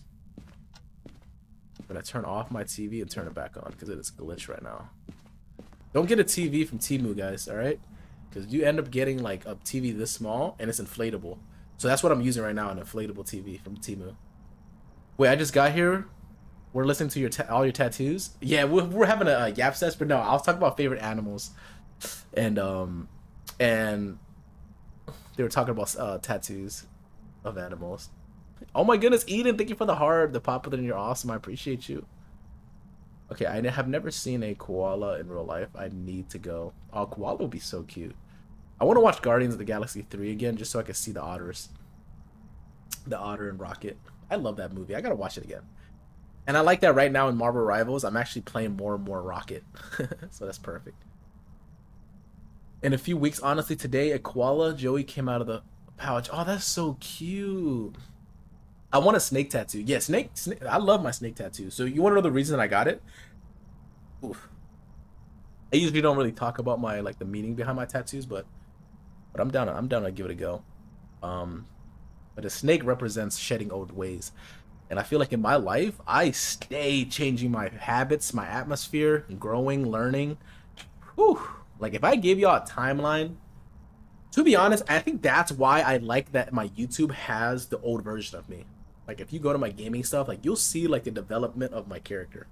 I'm gonna turn off my TV and turn it back on because it is glitched right now. Don't get a TV from Temu, guys, alright? Because you end up getting like a TV this small and it's inflatable. So that's what I'm using right now, an inflatable TV from Temu. Wait, I just got here. We're listening to your all your tattoos. Yeah, we're having a yap session, but no, I was talking about favorite animals, and they were talking about tattoos of animals. Oh my goodness, Eden, thank you for the heart, the popular, and you're awesome. I appreciate you. Okay, I have never seen a koala in real life. I need to go. Oh, koala would be so cute. I want to watch Guardians of the Galaxy 3 again just so I can see the otters. The otter and Rocket. I love that movie. I gotta watch it again. And I like that right now in Marvel Rivals, I'm actually playing more and more Rocket. So that's perfect. In a few weeks, honestly, today a koala Joey came out of the pouch. Oh, that's so cute. I want a snake tattoo. Yeah, snake. I love my snake tattoo. So you want to know the reason I got it? Oof. I usually don't really talk about my the meaning behind my tattoos, but I'm down. I'm down to give it a go. But a snake represents shedding old ways, and I feel like in my life I stay changing my habits, my atmosphere, growing, learning. Whew. Like if I gave y'all a timeline, to be honest, I think that's why I like that my YouTube has the old version of me. Like if you go to my gaming stuff, like you'll see like the development of my character.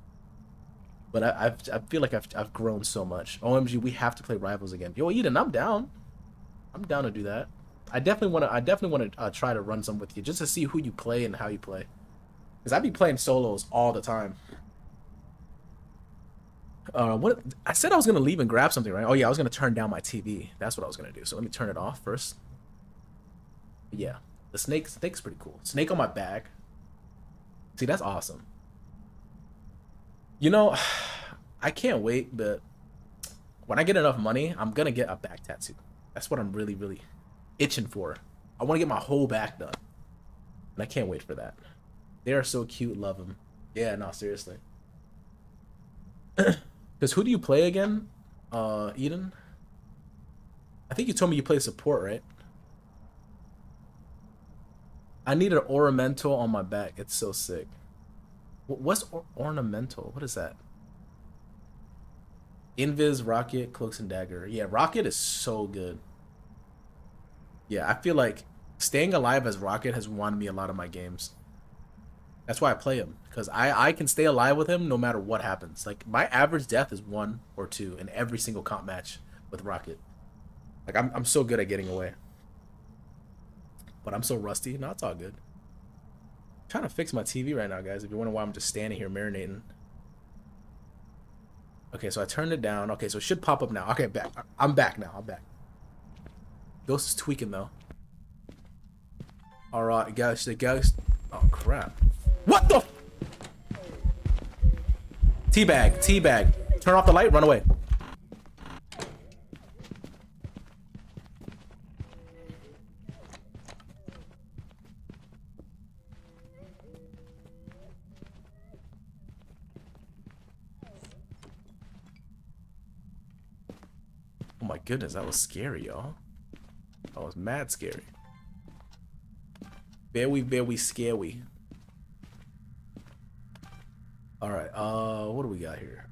But I feel like I've grown so much. OMG, we have to play Rivals again. Yo, Eden, I'm down. I'm down to do that. I definitely want to try to run some with you just to see who you play and how you play. Because I be playing solos all the time. What I said I was gonna leave and grab something, right? Oh yeah, I was gonna turn down my TV. That's what I was gonna do. So let me turn it off first. Yeah, the snake's pretty cool. Snake on my back. See, that's awesome. You know, I can't wait, but when I get enough money, I'm gonna get a back tattoo. That's what I'm really itching for. I want to get my whole back done, and I can't wait for that. They are so cute. Love them. Yeah, no, seriously. Because who do you play again, Eden? I think you told me you play support, right? I need an ornamental on my back. It's so sick. What's ornamental? What is that? Invis, Rocket, Cloaks and Dagger. Yeah, Rocket is so good. Yeah, I feel like staying alive as Rocket has won me a lot of my games. That's why I play him because I can stay alive with him no matter what happens. Like my average death is 1 or 2 in every single comp match with Rocket. Like I'm so good at getting away, but I'm so rusty. No, it's all good. I'm trying to fix my TV right now, guys. If you're wondering why I'm just standing here marinating. Okay, so I turned it down. Okay, so it should pop up now. Okay, back. I'm back now. I'm back. Ghost is tweaking though. All right, guys. The ghost. Oh crap! What the? Teabag. Teabag. Turn off the light. Run away. Oh my goodness, that was scary, y'all. That was mad scary. Very scary. Alright, what do we got here?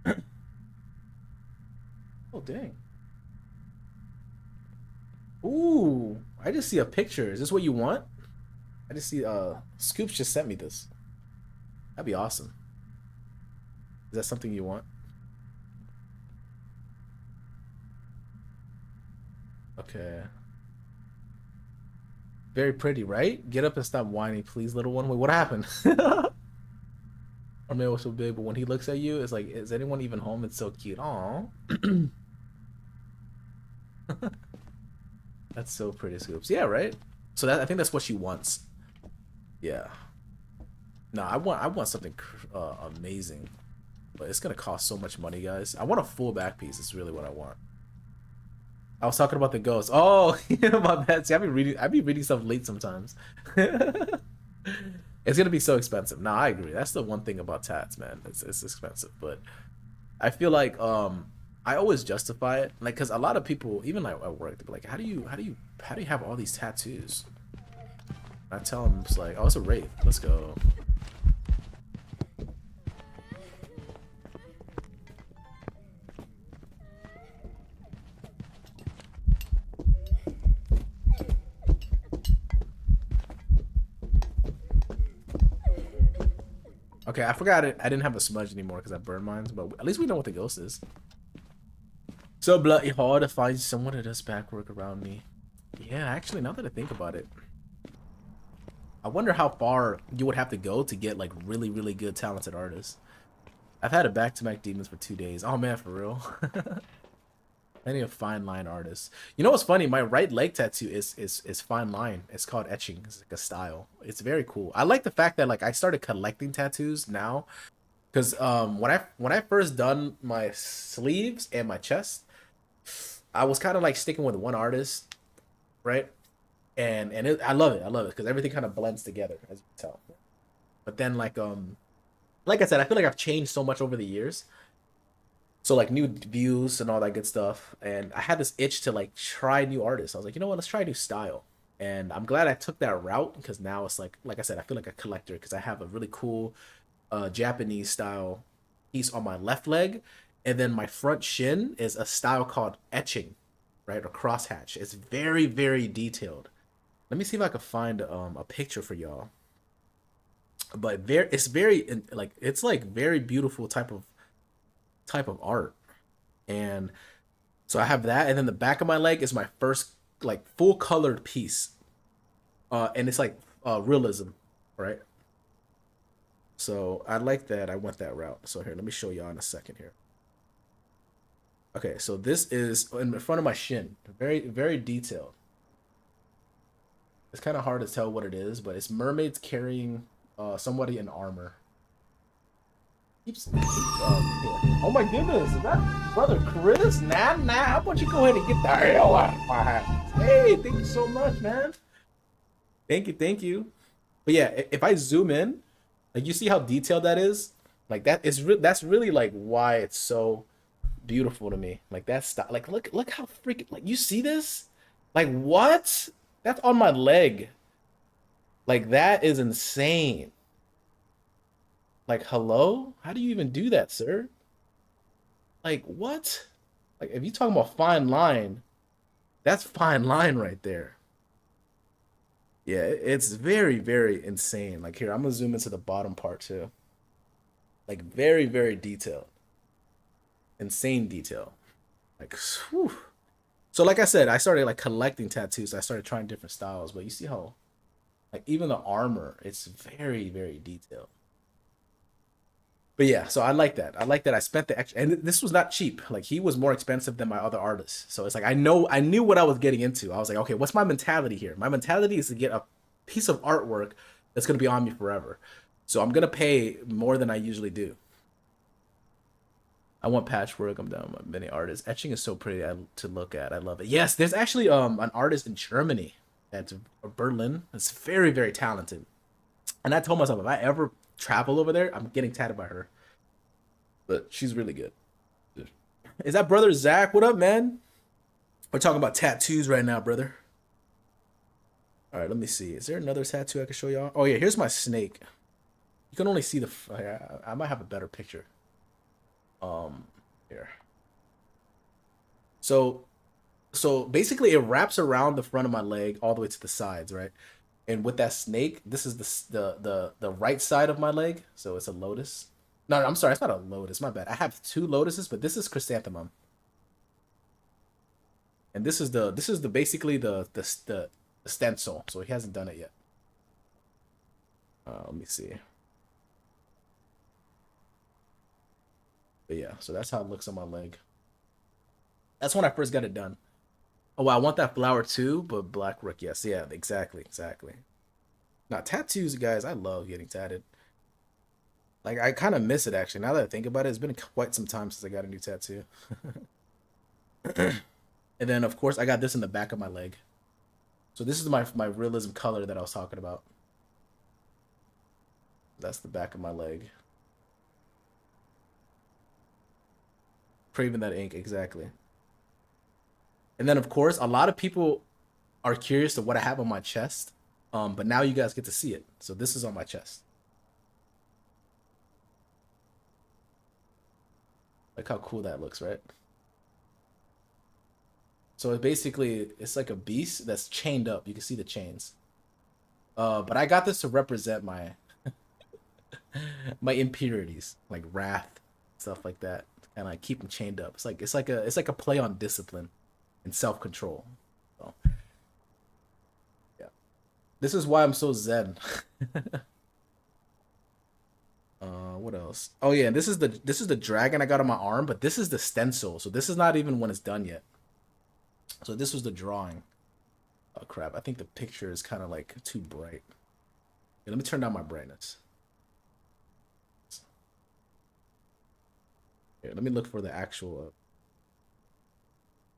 Oh dang. Ooh, I just see a picture. Is this what you want? I just see Scoops just sent me this. That'd be awesome. Is that something you want? Okay. Very pretty, right? Get up and stop whining, please, little one. Wait, what happened? Our man was so big, but when he looks at you, it's like, is anyone even home? It's so cute. Aw. That's so pretty, Scoops. Yeah, right? So that I think that's what she wants. Yeah. No, I want something amazing. But it's gonna cost so much money, guys. I want a full back piece, is really what I want. I was talking about the ghost. Oh, my bad. See, I be reading stuff late sometimes. It's gonna be so expensive. No, I agree. That's the one thing about tats, man. It's expensive, but I feel like I always justify it, like, because a lot of people, even like at work, they're like, how do you have all these tattoos? I tell them it's like, oh, it's a wraith. Let's go. Okay, I forgot it. I didn't have a smudge anymore because I burned mine, but at least we know what the ghost is. So bloody hard to find someone that does back work around me. Yeah, actually, now that I think about it, I wonder how far you would have to go to get like really, really good talented artists. I've had a back-to-back demons for 2 days. Oh man, for real. I need a fine line artist. You know what's funny? My right leg tattoo is fine line. It's called etching. It's like a style. It's very cool. I like the fact that like I started collecting tattoos now, because when I first done my sleeves and my chest, I was kind of like sticking with one artist, right? And I love it. I love it because everything kind of blends together, as you can tell. But then like I said, I feel like I've changed so much over the years. So like new views and all that good stuff. And I had this itch to like try new artists. I was like, you know what, let's try a new style. And I'm glad I took that route because now it's like I said, I feel like a collector because I have a really cool Japanese style piece on my left leg. And then my front shin is a style called etching, right? Or crosshatch. It's very, very detailed. Let me see if I can find a picture for y'all. But it's very like it's like very beautiful type of art. And so I have that, and then the back of my leg is my first like full colored piece. And it's like realism, right? So I like that. I went that route. So here, let me show y'all in a second here. Okay, so this is in front of my shin. Very, very detailed. It's kind of hard to tell what it is, but it's mermaids carrying somebody in armor. Keeps oh my goodness, is that brother Chris? Nah, how about you go ahead and get the hell out of my house? Hey, thank you so much, man. Thank you, thank you. But yeah, if I zoom in, like you see how detailed that is. Like that's really like why it's so beautiful to me. Like that style. Like look how freaking like you see this? Like what? That's on my leg. Like that is insane. Like hello? How do you even do that, sir? Like what? Like if you talking about fine line, that's fine line right there. Yeah, it's very, very insane. Like here, I'm gonna zoom into the bottom part too. Like very, very detailed. Insane detail. Like whew. So like I said, I started like collecting tattoos. I started trying different styles, but you see how like even the armor, it's very, very detailed. But yeah, so I like that. I like that I spent the extra, and this was not cheap. Like he was more expensive than my other artists. So it's like I knew what I was getting into. I was like, okay, what's my mentality here? My mentality is to get a piece of artwork that's gonna be on me forever. So I'm gonna pay more than I usually do. I want patchwork. I'm down with many artists. Etching is so pretty to look at. I love it. Yes, there's actually an artist in Germany that's Berlin. That's very, very talented. And I told myself if I ever travel over there, I'm getting tatted by her. But she's really good. Is that brother Zach? What up, man? We're talking about tattoos right now, brother. All right, let me see. Is there another tattoo I can show y'all? Oh yeah, here's my snake. You can only see the. I might have a better picture. Here. So, so basically, it wraps around the front of my leg all the way to the sides, right? And with that snake, this is the right side of my leg, so it's a lotus. No, I'm sorry, it's not a lotus. My bad. I have two lotuses, but this is chrysanthemum, and this is the basically the stencil. So he hasn't done it yet. Let me see. But yeah, so that's how it looks on my leg. That's when I first got it done. Oh, well, I want that flower too, but black rook, yes, yeah, exactly, exactly. Now tattoos, guys, I love getting tatted. Like I kind of miss it actually. Now that I think about it, it's been quite some time since I got a new tattoo. And then of course I got this in the back of my leg. So this is my realism color that I was talking about. That's the back of my leg. Craving that ink, exactly. And then of course a lot of people are curious to what I have on my chest. But now you guys get to see it. So this is on my chest. Like how cool that looks, right? So it basically it's like a beast that's chained up. You can see the chains. But I got this to represent my impurities, like wrath, stuff like that, and I keep them chained up. It's like a play on discipline and self control. So yeah, this is why I'm so zen. What else? Oh yeah, this is the dragon I got on my arm, but this is the stencil, so this is not even when it's done yet. So this was the drawing. Oh crap! I think the picture is kind of like too bright. Yeah, let me turn down my brightness. Here, let me look for the actual.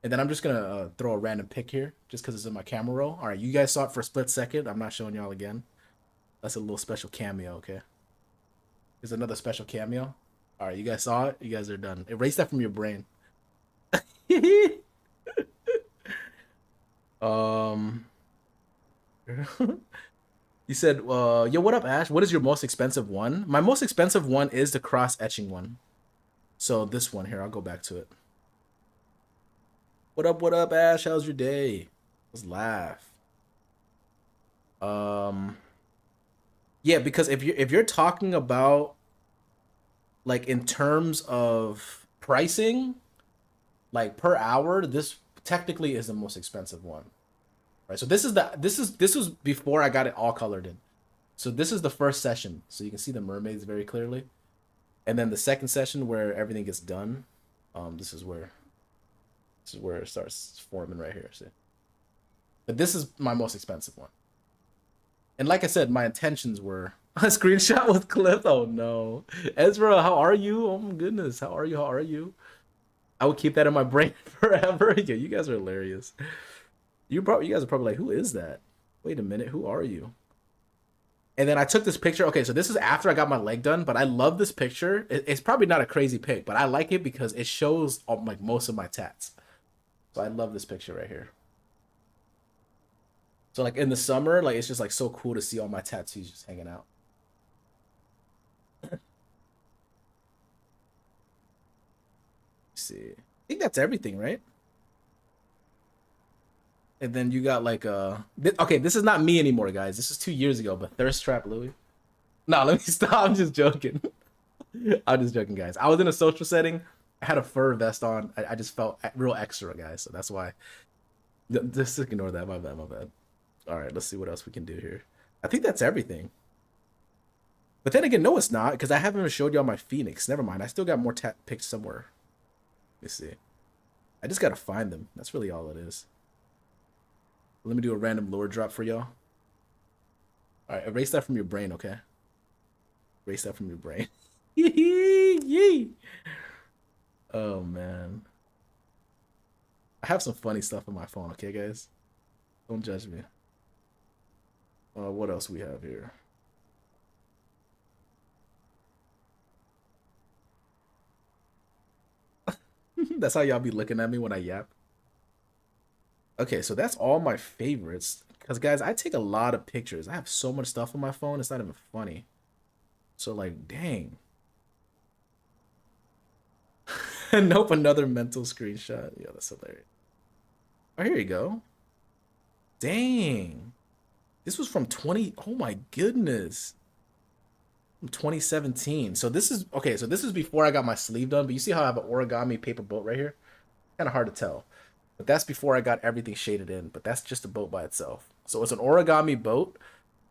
And then I'm just gonna throw a random pic here, just because it's in my camera roll. All right, you guys saw it for a split second. I'm not showing y'all again. That's a little special cameo. Okay, here's another special cameo. All right, you guys saw it. You guys are done. Erase that from your brain. um, you said, yo, what up, Ash? What is your most expensive one? My most expensive one is the cross etching one. So this one here, I'll go back to it. What up, Ash? How's your day? Let's laugh. Um, yeah, because if you're talking about like in terms of pricing, like per hour, this technically is the most expensive one, right? So this was before I got it all colored in. So this is the first session, so you can see the mermaids very clearly, and then the second session where everything gets done. This is where it starts forming right here. See, but this is my most expensive one. And like I said, my intentions were a screenshot with clip. Oh no, Ezra, how are you? Oh my goodness, how are you? How are you? I would keep that in my brain forever. Yeah, you guys are hilarious. You guys are probably like, who is that? Wait a minute, who are you? And then I took this picture. Okay, so this is after I got my leg done, but I love this picture. It's probably not a crazy pic, but I like it because it shows like most of my tats. So I love this picture right here. So like in the summer, like it's just like so cool to see all my tattoos just hanging out. Let's see. think that's everything, right? And then you got like okay, this is not me anymore, guys. This is 2 years ago, but Thirst Trap Louis. No, let me stop. I'm just joking. I'm just joking, guys. I was in a social setting. I had a fur vest on. I just felt real extra, guys. So that's why. Just ignore that. My bad. My bad. All right, let's see what else we can do here. I think that's everything. But then again, no, it's not because I haven't even showed y'all my Phoenix. Never mind. I still got more pics somewhere. Let me see. I just gotta find them. That's really all it is. Let me do a random lure drop for y'all. All right, erase that from your brain, okay? Erase that from your brain. Yee. Oh man, I have some funny stuff on my phone. Okay, guys, don't judge me. What else we have here? That's how y'all be looking at me when I yap. Okay, so that's all my favorites. Because guys, I take a lot of pictures. I have so much stuff on my phone. It's not even funny. So like, dang. Nope, another mental screenshot. Yeah, that's hilarious. Oh, here you go. Dang. This was from 20. Oh my goodness. From 2017. So this is okay. So this is before I got my sleeve done. But you see how I have an origami paper boat right here? Kind of hard to tell. But that's before I got everything shaded in. But that's just a boat by itself. So it's an origami boat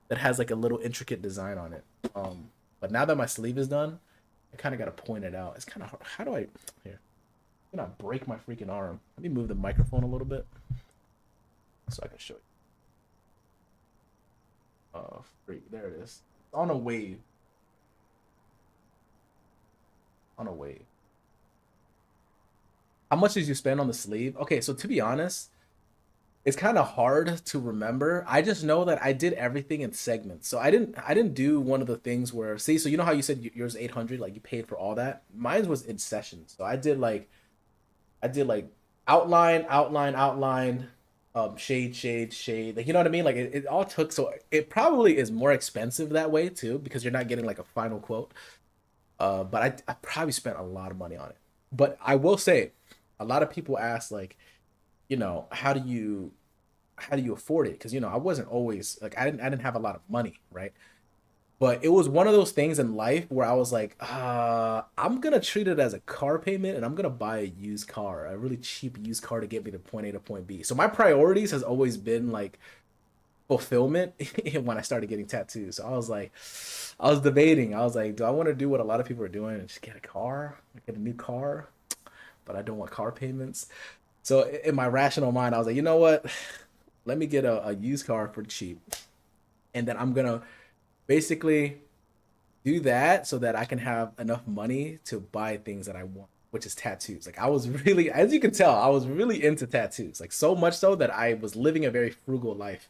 that has like a little intricate design on it. But now that my sleeve is done, I kind of got to point it out. It's kind of hard. How do I here? I'm gonna break my freaking arm. Let me move the microphone a little bit so I can show you. Oh, freak! There it is. It's on a wave. On a wave. How much did you spend on the sleeve? Okay, so to be honest, it's kind of hard to remember. I just know that I did everything in segments. So I didn't do one of the things where see, so you know how you said yours 800, like you paid for all that? Mine was in sessions. So I did like outline, outline, outline, shade, shade, shade. Like you know what I mean? Like it all took so it probably is more expensive that way too, because you're not getting like a final quote. But I probably spent a lot of money on it. But I will say, a lot of people ask like, how do you afford it? Because I wasn't always like I didn't have a lot of money, right? But it was one of those things in life where I was like, I'm gonna treat it as a car payment, and I'm gonna buy a used car, a really cheap used car to get me to point A to point B. So my priorities has always been like fulfillment when I started getting tattoos. So I was debating. I was like, do I want to do what a lot of people are doing and just get a car, get a new car, but I don't want car payments. So in my rational mind, I was like, you know what? Let me get a used car for cheap, and then I'm gonna basically do that so that I can have enough money to buy things that I want, which is tattoos. Like I was really, as you can tell, I was really into tattoos. Like so much so that I was living a very frugal life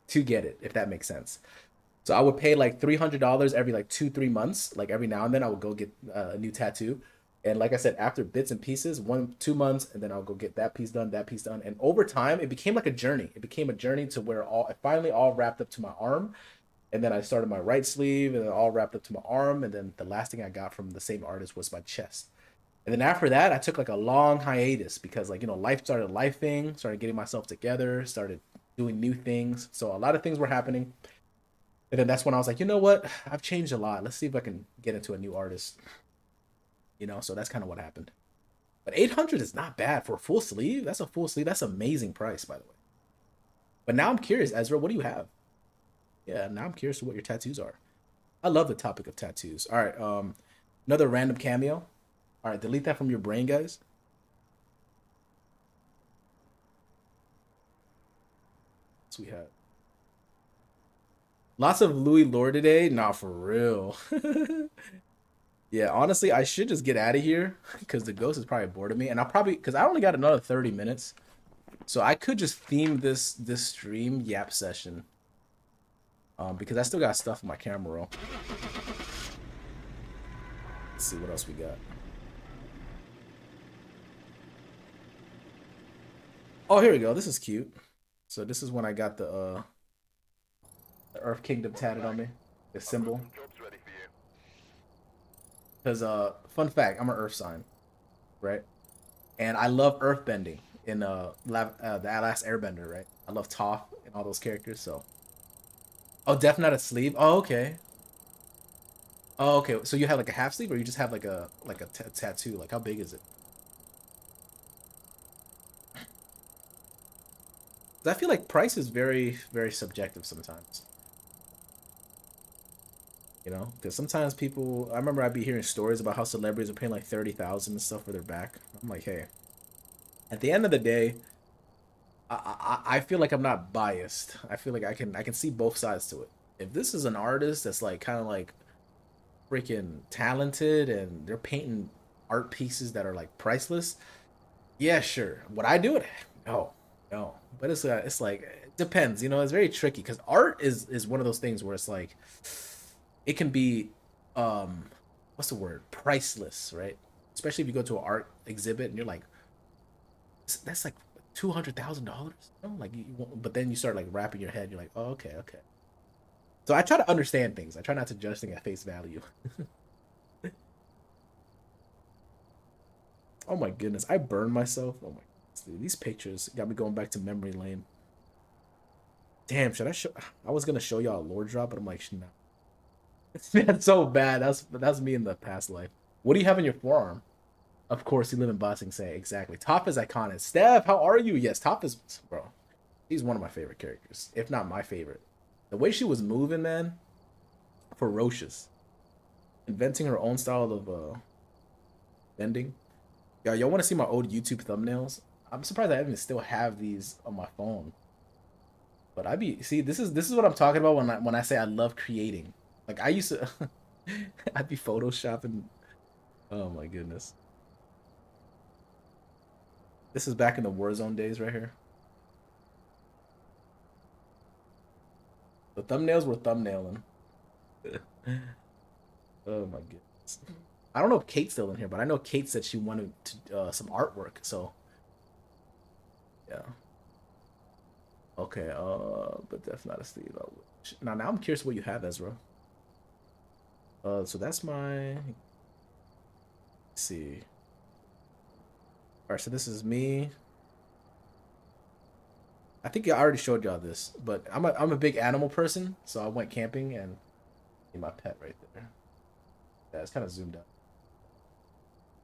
to get it, if that makes sense. So I would pay like $300 every like 2 3 months. Like every now and then I would go get a new tattoo. And like I said, after bits and pieces, 1 2 months, and then I'll go get that piece done, that piece done. And over time, it became like a journey. It became a journey to where all it finally all wrapped up to my arm. And then I started my right sleeve, and then all wrapped up to my arm. And then the last thing I got from the same artist was my chest. And then after that, I took like a long hiatus because like life started lifing, started getting myself together, started doing new things. So a lot of things were happening. And then that's when I was like, you know what? I've changed a lot. Let's see if I can get into a new artist. So that's kind of what happened. But 800 is not bad for a full sleeve. That's a full sleeve. That's an amazing price, by the way. But now I'm curious, Ezra, what do you have? Yeah, now I'm curious what your tattoos are. I love the topic of tattoos. All right, another random cameo. All right, delete that from your brain, guys. So we have lots of Louis Lore today. Nah, for real. Yeah, honestly, I should just get out of here because the ghost is probably bored of me, and I'll probably because I only got another 30 minutes, so I could just theme this stream yap session. Because I still got stuff in my camera roll. Let's see what else we got. Oh, here we go. This is cute. So this is when I got the Earth Kingdom tatted on me, the symbol. Because fun fact, I'm an Earth sign, right? And I love earthbending in the Last Airbender, right? I love Toph and all those characters. So, oh, Death Knight of Sleeve. Oh, okay. Oh, okay. So you have like a half sleeve, or you just have like a tattoo? Like how big is it? 'Cause I feel like price is very subjective sometimes. You know, because sometimes people. I remember I'd be hearing stories about how celebrities are paying like 30,000 and stuff for their back. I'm like, hey, at the end of the day, I feel like I'm not biased. I feel like I can see both sides to it. If this is an artist that's like kind of like freaking talented and they're painting art pieces that are like priceless, yeah, sure. Would I do it? No, no. But it's like it depends. You know, it's very tricky because art is one of those things where it's like it can be um what's the word, priceless, right? Especially if you go to an art exhibit and you're like, that's like $200,000. You know? Like but then you start like wrapping your head. You're like, oh, okay, okay. So I try to understand things. I try not to judge things at face value. Oh my goodness, I burned myself. Oh my goodness, dude. These pictures got me going back to memory lane. Damn, should I show? I was gonna show y'all a lore drop, but I'm like, no. That's so bad. That's me in the past life. What do you have in your forearm? Of course, you live in Bossing Say. Exactly. Top is iconic. Steph, how are you? Yes, Top is, bro. He's one of my favorite characters, if not my favorite. The way she was moving, man, ferocious. Inventing her own style of bending. Y'all want to see my old YouTube thumbnails? I'm surprised I even still have these on my phone. But I be see this is what I'm talking about when I say I love creating. Like I used to, I'd be photoshopping. Oh my goodness, this is back in the Warzone days right here. The thumbnails were thumbnailing. Oh my goodness. I don't know if Kate's still in here, but I know Kate said she wanted to, some artwork. So yeah. Okay. But that's not a Steve. Now I'm curious what you have, Ezra. So that's my. Let's see. All right. So this is me. I think I already showed y'all this, but I'm a big animal person, so I went camping and see my pet right there. Yeah, it's kind of zoomed out.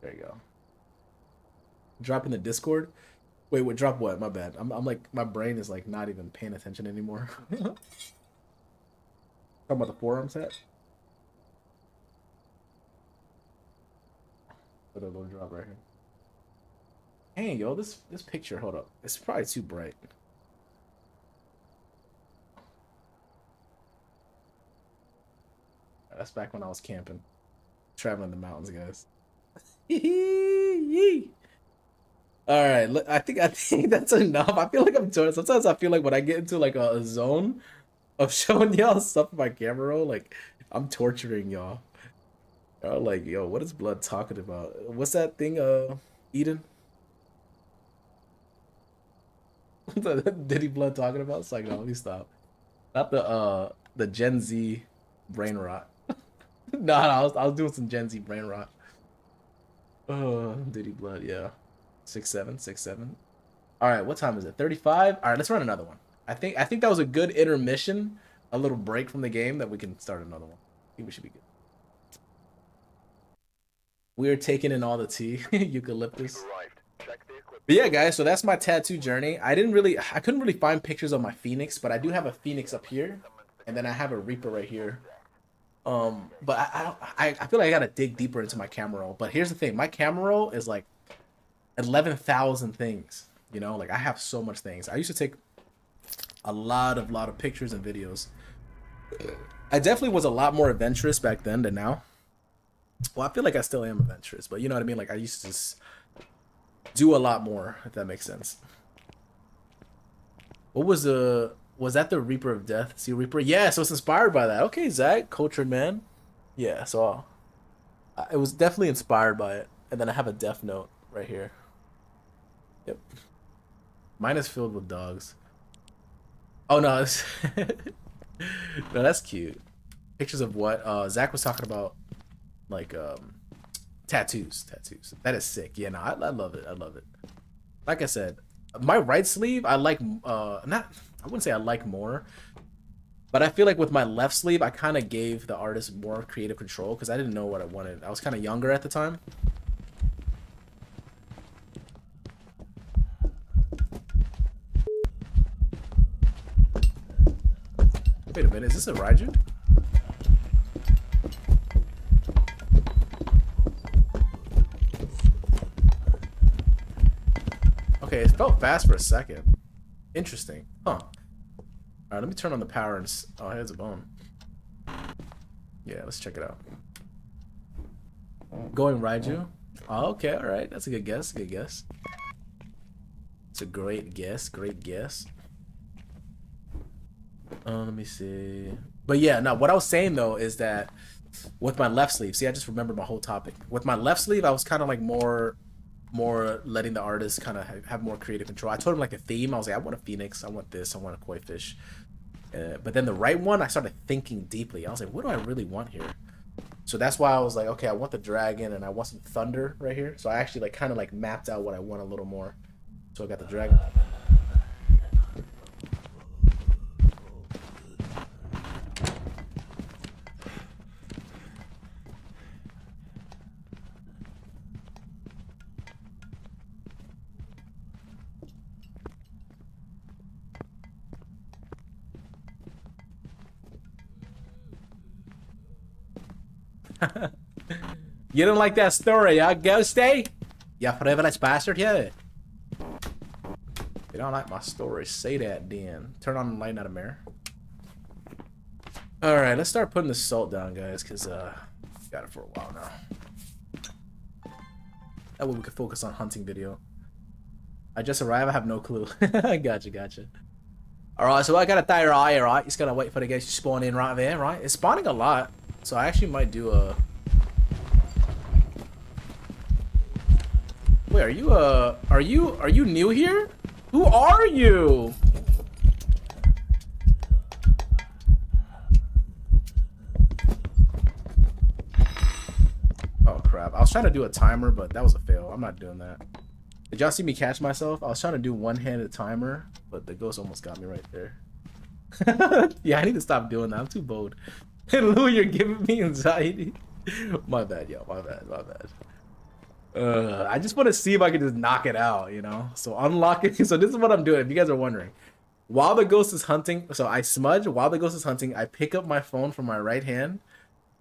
There you go. Drop in the Discord. Wait, what? Drop what? My bad. I'm like my brain is like not even paying attention anymore. Talking about the forearm set. Put a little drop right here. Hey, yo, this picture. Hold up. It's probably too bright. That's back when I was camping, traveling the mountains, guys. All right, I think that's enough. I feel like I'm doing. Sometimes I feel like when I get into like a zone of showing y'all stuff on my camera roll, like I'm torturing y'all. Y'all like, yo, what is Blood talking about? What's that thing? Eden? Diddy Blood talking about? It's like, no, let me stop. Not the Gen Z brain rot. No, I was doing some Gen Z brain rot. Diddy Blood, yeah. 6'7", 6'7". All right, what time is it? 35. All right, let's run another one. I think that was a good intermission, a little break from the game that we can start another one. I think we should be good. We are taking in all the tea, eucalyptus. But yeah, guys, so that's my tattoo journey. I couldn't really find pictures of my Phoenix, but I do have a Phoenix up here, and then I have a Reaper right here. But I feel like I gotta dig deeper into my camera roll. But here's the thing, my camera roll is like 11,000 things. You know, like I have so much things. I used to take a lot of pictures and videos. I definitely was a lot more adventurous back then than now. Well, I feel like I still am adventurous, but you know what I mean? Like I used to just do a lot more, if that makes sense. What was that the Reaper of Death? See Reaper? Yeah, so it's inspired by that. Okay, Zach, cultured man. Yeah, so it was definitely inspired by it. And then I have a Death Note right here. Yep. Mine is filled with dogs. Oh no, no, that's cute. Pictures of what? Zach was talking about like Tattoos. That is sick. Yeah, no, I love it. I love it. Like I said, my right sleeve, I like, not, I wouldn't say I like more, but I feel like with my left sleeve, I kind of gave the artist more creative control because I didn't know what I wanted. I was kind of younger at the time. Wait a minute, is this a Raiju? Okay, it felt fast for a second. Interesting. Huh. Alright, let me turn on the power and... Oh, here's a bone. Yeah, let's check it out. Going Raiju? Oh, okay, alright. That's a good guess. Good guess. It's a great guess. Great guess. Let me see. But yeah, no, what I was saying though is that with my left sleeve, see, I just remembered my whole topic. With my left sleeve, I was kind of like more letting the artist kind of have more creative control. I told him like a theme. I was like, I want a phoenix, I want this, I want a koi fish. But then the right one, I started thinking deeply. I was like, what do I really want here? So that's why I was like, okay, I want the dragon and I want some thunder right here. So I actually like kind of like mapped out what I want a little more. So I got the dragon. You didn't like that story, huh, Ghosty? You privileged bastard, yeah. You don't like my story, say that, Dan. Turn on the light, not a mirror. Alright, let's start putting the salt down, guys, because, got it for a while now. That way we can focus on hunting video. I just arrived, I have no clue. Gotcha. Alright, so I gotta die right, right? Just gotta wait for the guys to spawn in right there, right? It's spawning a lot, so I actually might do a... Wait, are you new here? Who are you? Oh crap, I was trying to do a timer, but that was a fail. I'm not doing that. Did y'all see me catch myself? I was trying to do one-handed timer, but the ghost almost got me right there. Yeah, I need to stop doing that. I'm too bold. Lou, you're giving me anxiety. My bad, yo. My bad. I just want to see if I can just knock it out, you know? So unlocking. So this is what I'm doing, if you guys are wondering. While the ghost is hunting, so I smudge. While the ghost is hunting, I pick up my phone from my right hand,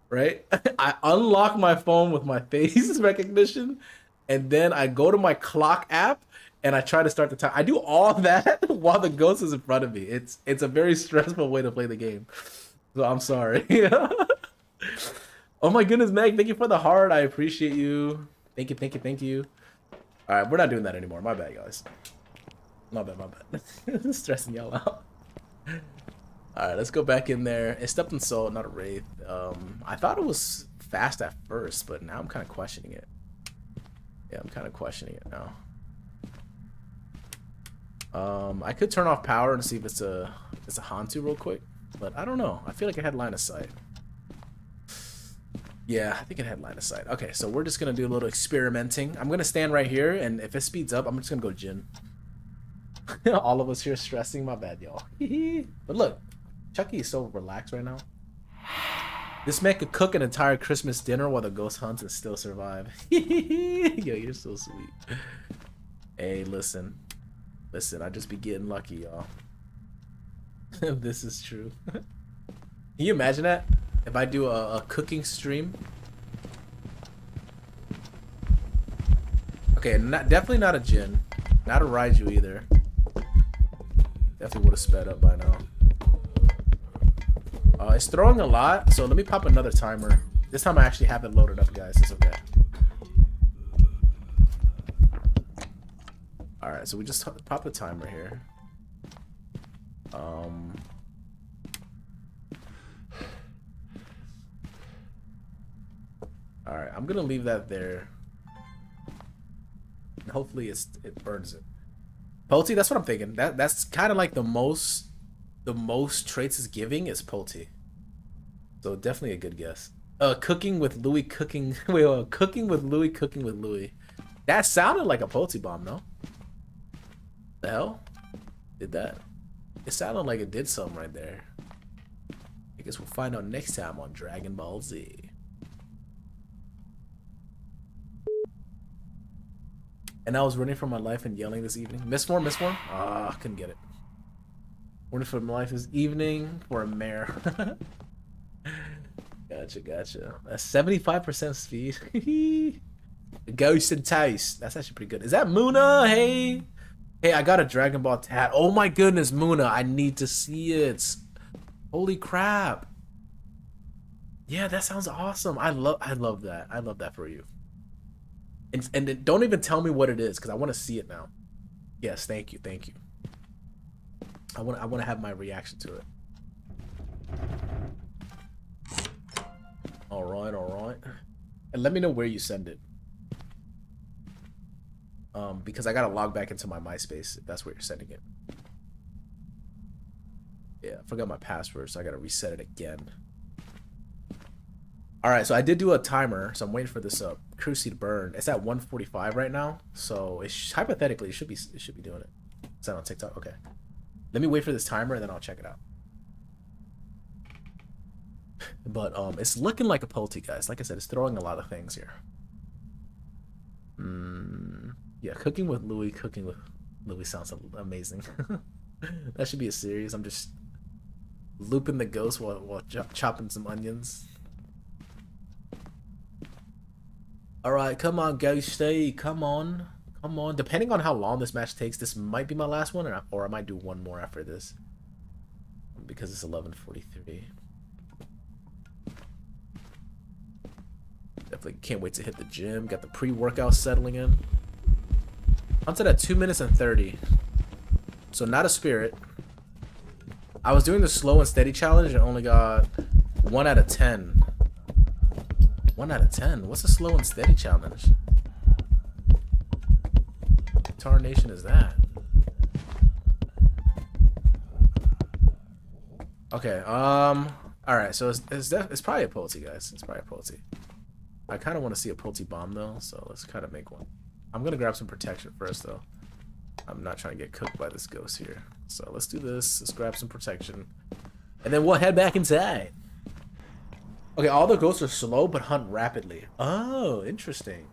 right? I unlock my phone with my face recognition, and then I go to my clock app, and I try to start the time. I do all that while the ghost is in front of me. It's a very stressful way to play the game. So I'm sorry. Oh my goodness, Meg, thank you for the heart. I appreciate you. Thank you. All right, we're not doing that anymore. My bad, guys. My bad. Stressing y'all out. All right, let's go back in there. It stepped in salt, not a wraith. I thought it was fast at first, but now I'm kind of questioning it. Yeah, I'm kind of questioning it now. I could turn off power and see if it's a Hantu real quick, but I don't know. I feel like it had line of sight. Yeah, I think it had line of sight. Okay, so we're just gonna do a little experimenting. I'm gonna stand right here, and if it speeds up, I'm just gonna go Jin. All of us here stressing. My bad, y'all. But look, Chucky is so relaxed right now. This man could cook an entire Christmas dinner while the ghost hunts and still survive. Yo, you're so sweet. Hey, listen. I just be getting lucky, y'all. This is true. Can you imagine that? If I do a cooking stream? Okay, definitely not a Jin. Not a Raiju either. Definitely would have sped up by now. It's throwing a lot, so let me pop another timer. This time I actually have it loaded up, guys. It's okay. Alright, so we just pop the timer here. Alright, I'm gonna leave that there. And hopefully it burns it. Polty, that's what I'm thinking. That's kind of like the most traits is giving is Polty. So definitely a good guess. Cooking with Louis cooking. Wait, cooking with Louis, cooking with Louis. That sounded like a Pulse bomb, no? The hell? Did that? It sounded like it did something right there. I guess we'll find out next time on Dragon Ball Z. And I was running for my life and yelling this evening. Miss form, miss form? Ah, couldn't get it. Running for my life this evening for a mare. Gotcha. That's 75% speed. Ghost and Taste. That's actually pretty good. Is that Muna? Hey, I got a Dragon Ball tat. Oh my goodness, Muna. I need to see it. Holy crap. Yeah, that sounds awesome. I love that. I love that for you. And don't even tell me what it is, because I want to see it now. Yes, thank you. I want to have my reaction to it. All right. And let me know where you send it. Because I gotta log back into my MySpace if that's where you're sending it. Yeah, I forgot my password, so I gotta reset it again. All right, so I did do a timer, so I'm waiting for this cruci to burn. It's at 145 right now, so hypothetically it should be doing it. Is that on TikTok? Okay. Let me wait for this timer and then I'll check it out. But it's looking like a Pulti, guys. Like I said, it's throwing a lot of things here. Yeah, cooking with Louis sounds amazing. That should be a series. I'm just looping the ghost while chopping some onions. All right, come on, Ghosty, come on. Depending on how long this match takes, this might be my last one, or I might do one more after this, because it's 11:43. Definitely can't wait to hit the gym. Got the pre-workout settling in. I'm to that 2 minutes and 30. So not a spirit. I was doing the slow and steady challenge and only got 1 out of 10. 1 out of 10. What's a slow and steady challenge? What tarnation is that? Okay. All right. So it's probably a Pulti, guys. It's probably a Pulti. I kind of want to see a Pulti bomb though, so let's kind of make one. I'm gonna grab some protection first though. I'm not trying to get cooked by this ghost here. So let's do this. Let's grab some protection, and then we'll head back inside. Okay, all the ghosts are slow but hunt rapidly. Oh, interesting.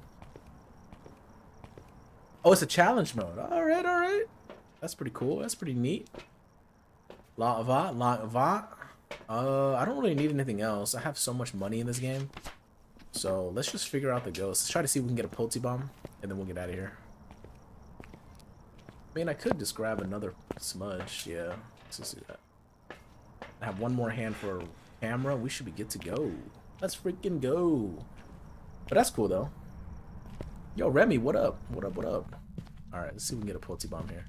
Oh, it's a challenge mode. All right. That's pretty cool. That's pretty neat. La va. I don't really need anything else. I have so much money in this game. So let's just figure out the ghost. Let's try to see if we can get a Pulti bomb, and then we'll get out of here. I mean, I could just grab another smudge. Yeah, let's just do that. I have one more hand for camera. We should be good to go. Let's freaking go. But that's cool though. Yo, Remy, what up? What up? All right, let's see if we can get a Pulti bomb here.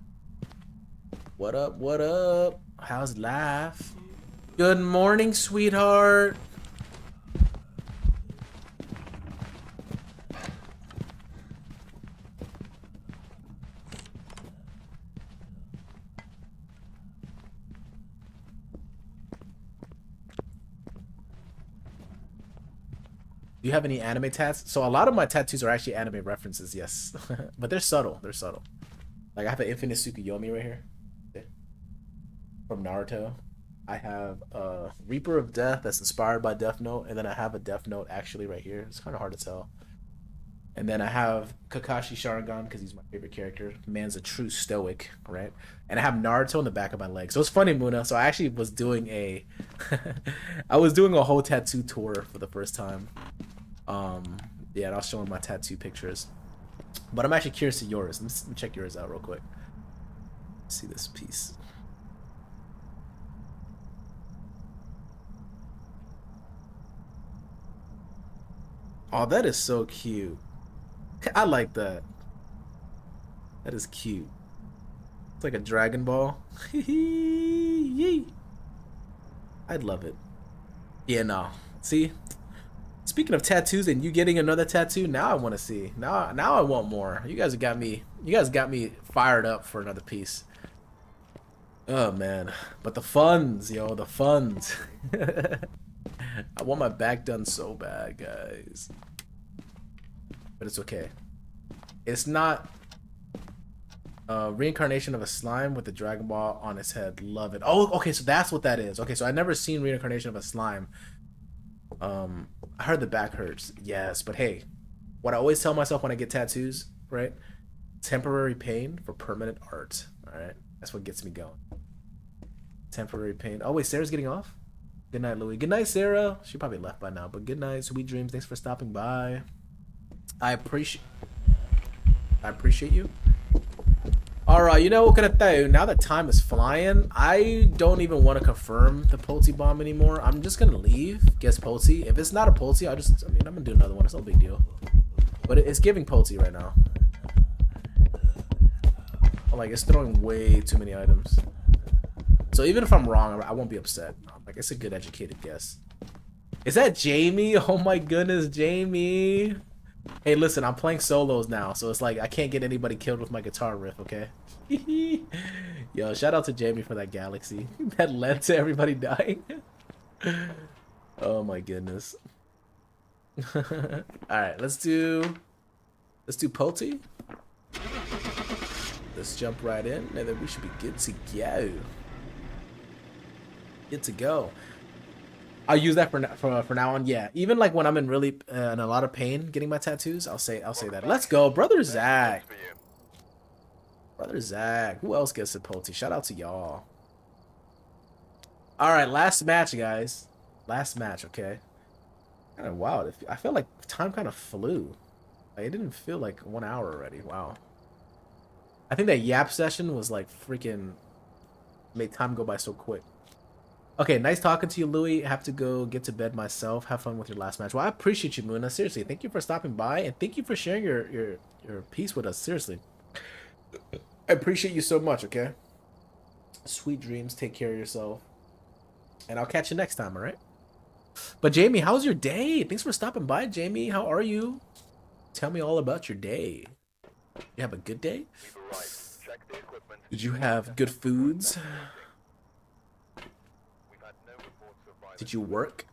What up? How's life? Good morning, sweetheart. Do you have any anime tats? So a lot of my tattoos are actually anime references, yes. But they're subtle. Like I have an Infinite Tsukuyomi right here. From Naruto. I have a Reaper of Death that's inspired by Death Note, and then I have a Death Note actually right here. It's kind of hard to tell. And then I have Kakashi Sharingan because he's my favorite character. Man's a true stoic, right? And I have Naruto in the back of my leg. So it's funny, Muna. So I actually was doing a whole tattoo tour for the first time. Yeah, and I was showing my tattoo pictures. But I'm actually curious to yours. Let me check yours out real quick. Let's see this piece. Oh, that is so cute. I like that. That is cute. It's like a Dragon Ball. I'd love it. Yeah, no. See? Speaking of tattoos and you getting another tattoo, now I want to see. Now I want more. You guys got me fired up for another piece. Oh man. But the funds, yo, the funds. I want my back done so bad, guys. But it's okay. It's not reincarnation of a slime with the Dragon Ball on its head. Love it. Oh, okay, so that's what that is. Okay, so I never seen reincarnation of a slime. I heard the back hurts. Yes, but hey, what I always tell myself when I get tattoos, right? Temporary pain for permanent art. All right, that's what gets me going. Temporary pain. Oh wait, Sarah's getting off. Good night, Louie. Good night, Sarah. She probably left by now, but good night, sweet dreams. Thanks for stopping by. I appreciate you. All right, you know what I'm gonna do now that time is flying. I don't even want to confirm the Pulty bomb anymore. I'm just gonna leave. Guess Pulty. If it's not a Pulty, I'm gonna do another one. It's no big deal. But it's giving Pulty right now. Like it's throwing way too many items. So even if I'm wrong, I won't be upset. Like it's a good educated guess. Is that Jamie? Oh my goodness, Jamie. Hey, listen, I'm playing solos now, so it's like I can't get anybody killed with my guitar riff, okay? Yo, shout out to Jamie for that galaxy that led to everybody dying. Oh my goodness. All right, let's do Pulty. Let's jump right in, and then we should be good to go. Good to go. I'll use that for now on. Yeah, even like when I'm in really in a lot of pain getting my tattoos, I'll say that. Let's go, brother Zach. Brother Zach. Who else gets a Pulty? Shout out to y'all. All right, last match, guys. Last match, okay. Kind of wild. I felt like time kind of flew. Like, it didn't feel like 1 hour already. Wow. I think that Yap session was like freaking made time go by so quick. Okay, nice talking to you, Louie. I have to go get to bed myself. Have fun with your last match. Well, I appreciate you, Muna. Seriously, thank you for stopping by, and thank you for sharing your piece with us. Seriously. I appreciate you so much, okay? Sweet dreams. Take care of yourself. And I'll catch you next time, all right? But, Jamie, how's your day? Thanks for stopping by, Jamie. How are you? Tell me all about your day. You have a good day? Did you have good foods? Did you work?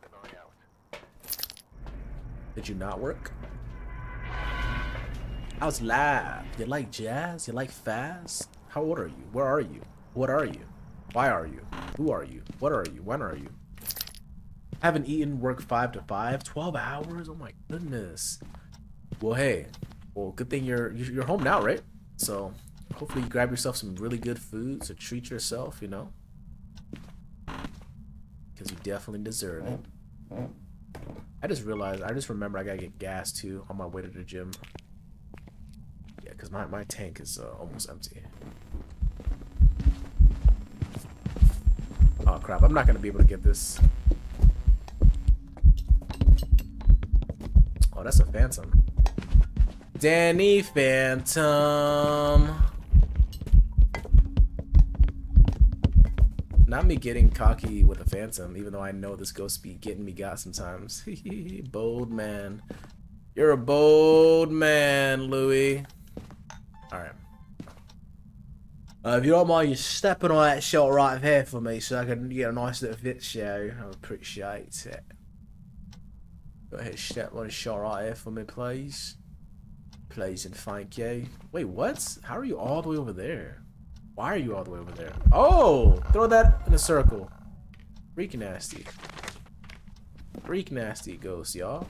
Did you not work? How's life? You like jazz? You like fast? How old are you? Where are you? What are you? Why are you? Who are you? What are you? When are you? Haven't eaten, work 5 to 5, 12 hours? Oh my goodness. Well, hey. Well, good thing you're home now, right? So, hopefully you grab yourself some really good food to treat yourself, you know? Because you definitely deserve it. I just remember I gotta get gas too on my way to the gym. Yeah, because my tank is almost empty. Oh crap, I'm not gonna be able to get this. Oh, that's a Phantom. Danny Phantom. Not me getting cocky with a Phantom, even though I know this ghost be getting me got sometimes. Bold man. You're a bold man, Louie. Alright. If you don't mind, you're stepping on that shot right there for me so I can get a nice little fit show. I appreciate it. Go ahead, step on a shot right there for me, please. Please and thank you. Wait, what? How are you all the way over there? Why are you all the way over there? Oh! Throw that in a circle. Freak nasty. Freak nasty ghost, y'all.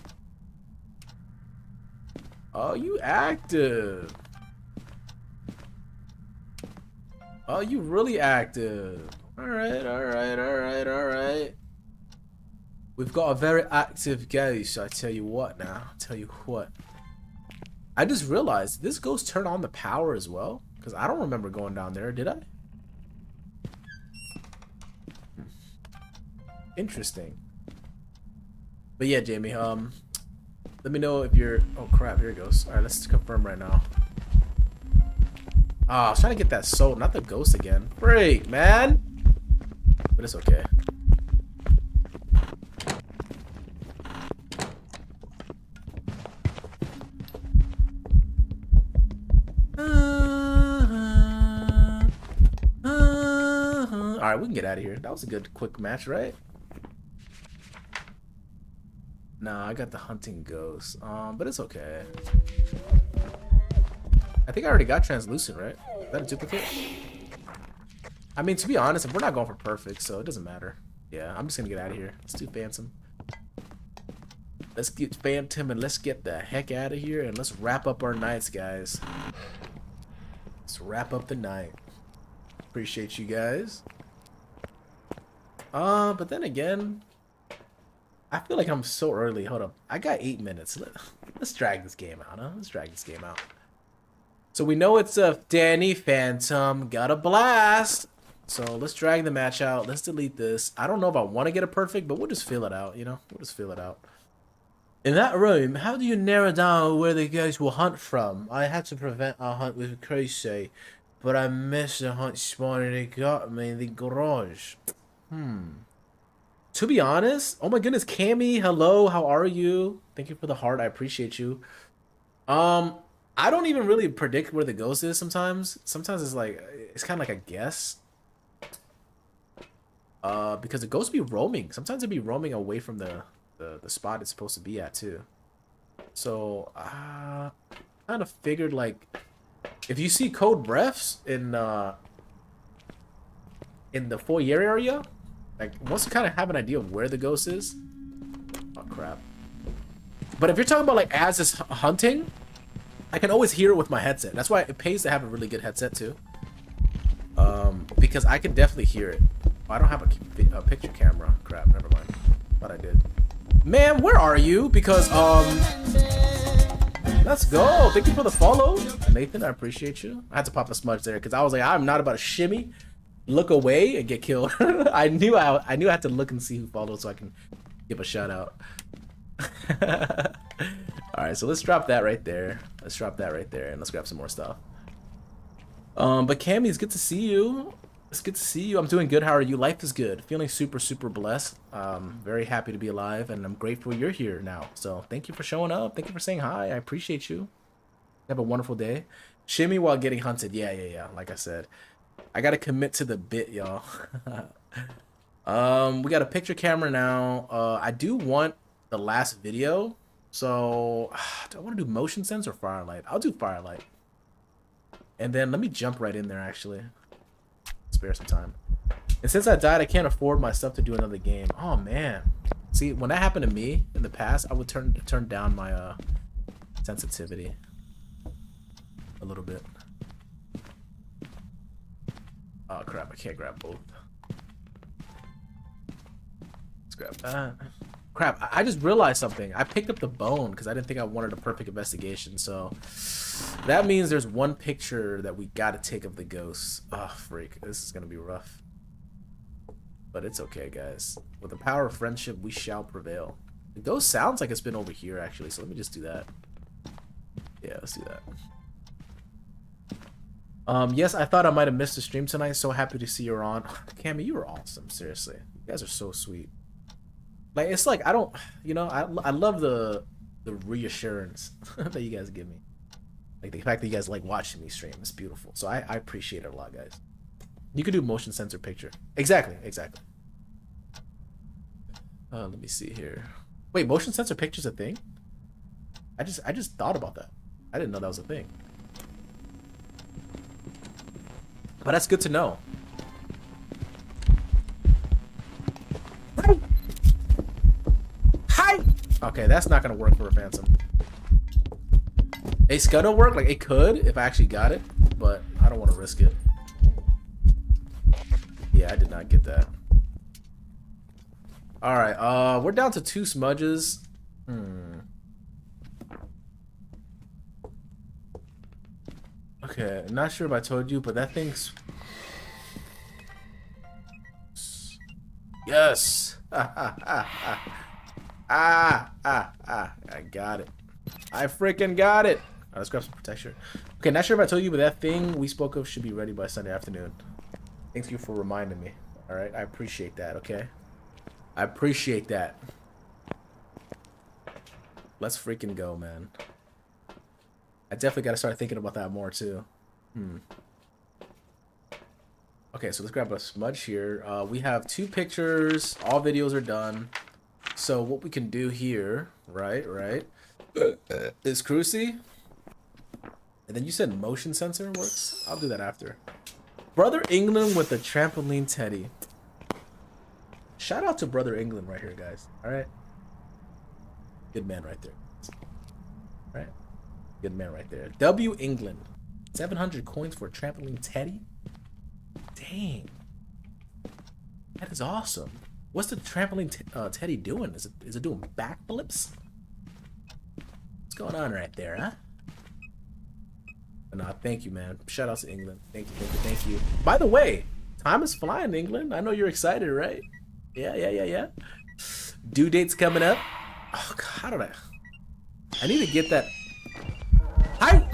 Oh, you active. Oh, you really active. Alright, alright, alright, alright. We've got a very active ghost, I tell you what now. I tell you what. I just realized this ghost turned on the power as well. Because I don't remember going down there, did I? Interesting. But yeah, Jamie, let me know if you're... Oh crap, here it goes. Alright, let's confirm right now. Ah, I was trying to get that soul, not the ghost again. Freak, man! But it's okay. Alright, we can get out of here. That was a good quick match, right? Nah, I got the hunting ghost. But it's okay. I think I already got translucent, right? Is that a duplicate? I mean, to be honest, if we're not going for perfect, so it doesn't matter. Yeah, I'm just gonna get out of here. Let's do Phantom. Let's get Phantom and let's get the heck out of here and let's wrap up our nights, guys. Let's wrap up the night. Appreciate you guys. But then again, I feel like I'm so early. Hold up. I got 8 minutes. Let's drag this game out, huh? Let's drag this game out. So we know it's a Danny Phantom. Got a blast. So let's drag the match out. Let's delete this. I don't know if I want to get a perfect, but we'll just feel it out, you know? We'll just feel it out. In that room, how do you narrow down where the guys will hunt from? I had to prevent our hunt with Crazy, but I missed the hunt spawn and it got me in the garage. To be honest, oh my goodness, Cammy, hello, how are you? Thank you for the heart, I appreciate you. I don't even really predict where the ghost is sometimes. Sometimes it's like, it's kind of like a guess. Because the ghost be roaming. Sometimes it be roaming away from the spot it's supposed to be at too. So, kind of figured like, if you see code breaths in the foyer area, like once you kind of have an idea of where the ghost is. Oh crap! But if you're talking about like as it's hunting, I can always hear it with my headset. That's why it pays to have a really good headset too. Because I can definitely hear it. Oh, I don't have a picture camera. Crap, never mind. Thought I did. Man, where are you? Because let's go. Thank you for the follow, Nathan. I appreciate you. I had to pop a smudge there because I was like, I'm not about to shimmy, look away, and get killed. I knew I had to look and see who followed so I can give a shout out. All right, so let's drop that right there. Let's drop that right there, and let's grab some more stuff. But Cammy, it's good to see you. It's good to see you. I'm doing good. How are you? Life is good. Feeling super, super blessed. Very happy to be alive, and I'm grateful you're here now. So thank you for showing up. Thank you for saying hi. I appreciate you. Have a wonderful day. Shimmy while getting hunted. Yeah. Like I said, I gotta commit to the bit, y'all. We got a picture camera now. I do want the last video. So do I want to do motion sense or firelight? I'll do firelight. And then let me jump right in there actually. Spare some time. And since I died, I can't afford my stuff to do another game. Oh man. See, when that happened to me in the past, I would turn down my sensitivity a little bit. Oh crap, I can't grab both. Let's grab that. Crap, I just realized something. I picked up the bone because I didn't think I wanted a perfect investigation, so that means there's one picture that we gotta take of the ghost. Oh, freak. This is gonna be rough. But it's okay, guys. With the power of friendship, we shall prevail. The ghost sounds like it's been over here, actually, so let me just do that. Yeah, let's do that. Yes, I thought I might have missed the stream tonight. So happy to see you're on. Cammy, you were awesome, seriously. You guys are so sweet. Like, it's like, I don't, you know, I love the reassurance that you guys give me. Like, the fact that you guys like watching me stream is beautiful. So I appreciate it a lot, guys. You could do motion sensor picture. Exactly. Let me see here. Wait, motion sensor picture's a thing? I just thought about that. I didn't know that was a thing. But that's good to know. Hi! Okay, that's not gonna work for a Phantom. It's gonna work, like it could if I actually got it, but I don't want to risk it. Yeah, I did not get that. Alright, we're down to 2 smudges. Okay, not sure if I told you, but that thing's... Yes! I got it. I freaking got it! Alright, let's grab some protection. Okay, not sure if I told you, but that thing we spoke of should be ready by Sunday afternoon. Thank you for reminding me. Alright, I appreciate that, okay? I appreciate that. Let's freaking go, man. I definitely gotta start thinking about that more, too. Okay, so let's grab a smudge here. We have 2 pictures. All videos are done. So what we can do here, right, is Cruci. And then you said motion sensor works? I'll do that after. Brother England with the trampoline teddy. Shout out to Brother England right here, guys. All right. Good man right there. All right. Good man right there. W England. 700 coins for a trampoline teddy? Dang. That is awesome. What's the trampoline teddy doing? Is it doing backflips? What's going on right there, huh? Nah, thank you, man. Shout out to England. Thank you. By the way, time is flying, England. I know you're excited, right? Yeah. Due date's coming up. Oh, God, how did I need to get that. Hi!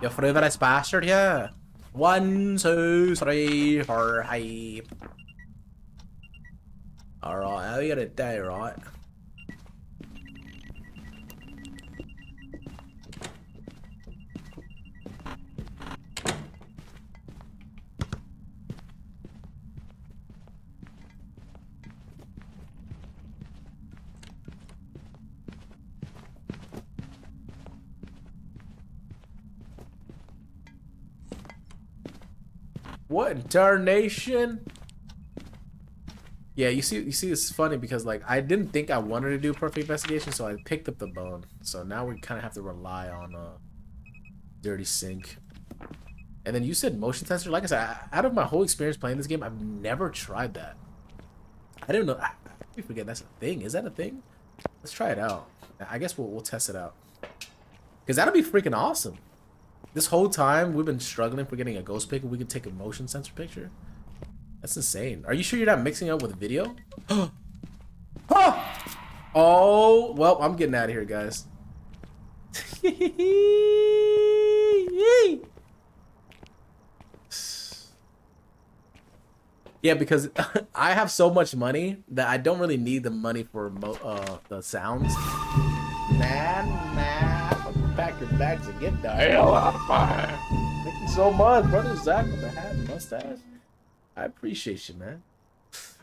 Your favorite bastard here. 1, 2, 3, 4, hi. Alright, how you gonna day, right? What in tarnation? Yeah, you see, it's funny because like I didn't think I wanted to do perfect investigation, so I picked up the bone. So now we kind of have to rely on dirty sink. And then you said motion sensor. Like I said, out of my whole experience playing this game, I've never tried that. I didn't know. I forget that's a thing. Is that a thing? Let's try it out. I guess we'll test it out. Because that'll be freaking awesome. This whole time, we've been struggling for getting a ghost pick, and we can take a motion sensor picture. That's insane. Are you sure you're not mixing up with video? Oh, well, I'm getting out of here, guys. Yeah, because I have so much money that I don't really need the money for the sounds. Man. Pack your bags and get the hell out of fire. Thank you so much, brother Zach with the hat and mustache. I appreciate you, man.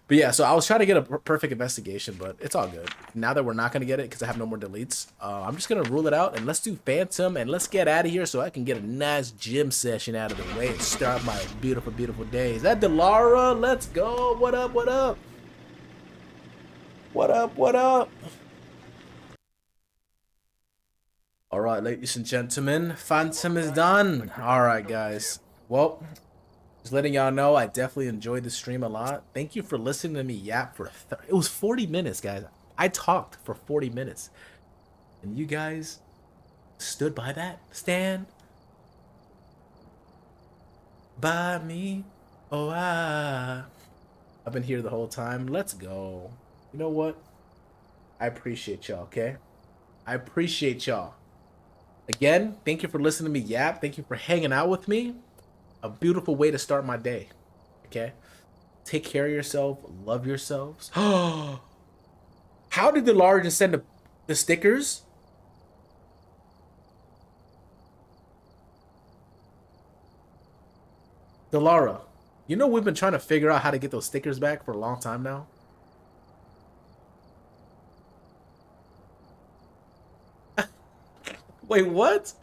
But yeah, so I was trying to get a perfect investigation, but it's all good. Now that we're not going to get it because I have no more deletes, I'm just going to rule it out and let's do Phantom and let's get out of here so I can get a nice gym session out of the way and start my beautiful, beautiful day. Is that Delara? Let's go. What up? What up? All right, ladies and gentlemen, Phantom is done. All right, guys. Well, just letting y'all know, I definitely enjoyed the stream a lot. Thank you for listening to me yap for it was 40 minutes, guys. I talked for 40 minutes. And you guys stood by that. Stand by me. Oh, I've been here the whole time. Let's go. You know what? I appreciate y'all, okay? I appreciate y'all. Again, thank you for listening to me yap. Thank you for hanging out with me. A beautiful way to start my day. Okay? Take care of yourself. Love yourselves. How did the large send the stickers? Delara, you know we've been trying to figure out how to get those stickers back for a long time now. Wait, what?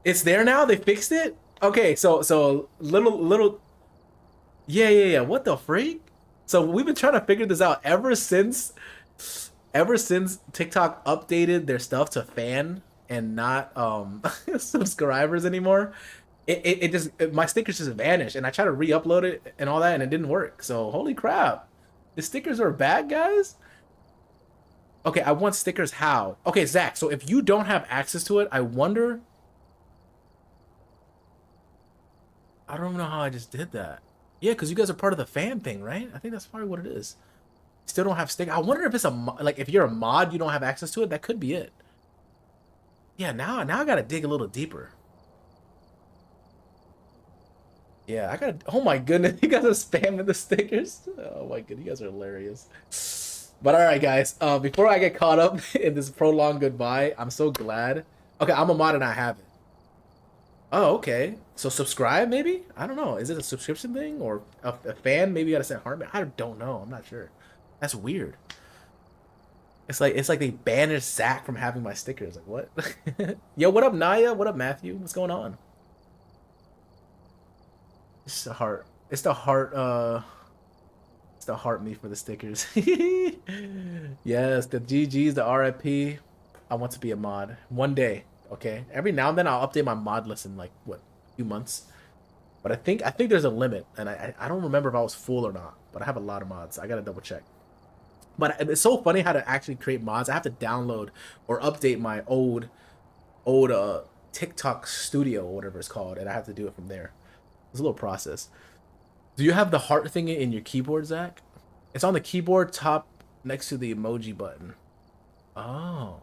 It's there now? They fixed it? Okay, so little Yeah. What the freak? So we've been trying to figure this out ever since TikTok updated their stuff to fan and not subscribers anymore. It just my stickers just vanished and I tried to re-upload it and all that and it didn't work. So holy crap. The stickers are bad, guys? Okay, I want stickers how? Okay, Zach, so if you don't have access to it, I wonder... I don't know how I just did that. Yeah, because you guys are part of the fan thing, right? I think that's probably what it is. Still don't have stickers. I wonder if it's like if you're a mod, you don't have access to it. That could be it. Yeah, now I gotta dig a little deeper. Yeah, I gotta... Oh my goodness, you guys are spamming the stickers. Oh my goodness, you guys are hilarious. But alright guys, before I get caught up in this prolonged goodbye, I'm so glad. Okay, I'm a mod and I have it. Oh, okay. So subscribe, maybe? I don't know. Is it a subscription thing or a fan? Maybe you gotta send heart. I don't know. I'm not sure. That's weird. It's like they banished Zach from having my stickers. Like what? Yo, what up, Naya? What up, Matthew? What's going on? It's the heart. It's the heart. It's the heart me for the stickers. Yes, the GGs, the RIP. I want to be a mod one day. Okay. Every now and then I'll update my mod list in like what, a few months. But I think there's a limit, and I don't remember if I was full or not. But I have a lot of mods. I gotta double check. But it's so funny how to actually create mods. I have to download or update my old TikTok studio or whatever it's called, and I have to do it from there. It's a little process. Do you have the heart thing in your keyboard, Zach? It's on the keyboard top next to the emoji button. Oh.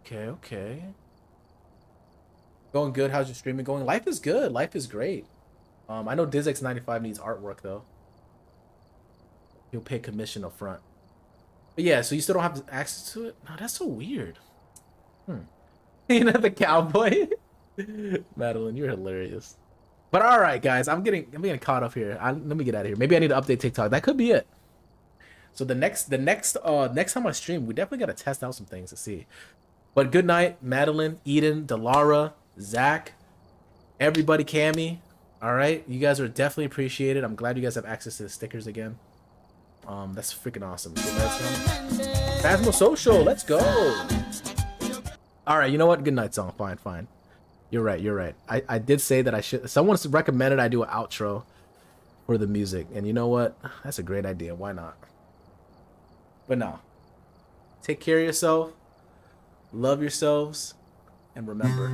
Okay, okay. Going good. How's your streaming going? Life is good. Life is great. I know DizX95 needs artwork though. He'll pay commission up front. But yeah, so you still don't have access to it? No, that's so weird. You know the cowboy? Madeline, you're hilarious. But all right, guys, I'm getting caught up here. Let me get out of here. Maybe I need to update TikTok. That could be it. So next time I stream, we definitely got to test out some things to see. But good night, Madeline, Eden, Delara, Zach, everybody, Cammy. All right, you guys are definitely appreciated. I'm glad you guys have access to the stickers again. That's freaking awesome. Good night, son. Phasmo Social, let's go. All right, you know what? Good night, song. Fine, fine. You're right. You're right. I did say that I should. Someone recommended I do an outro for the music, and you know what? That's a great idea. Why not? But no. Take care of yourself. Love yourselves, and remember.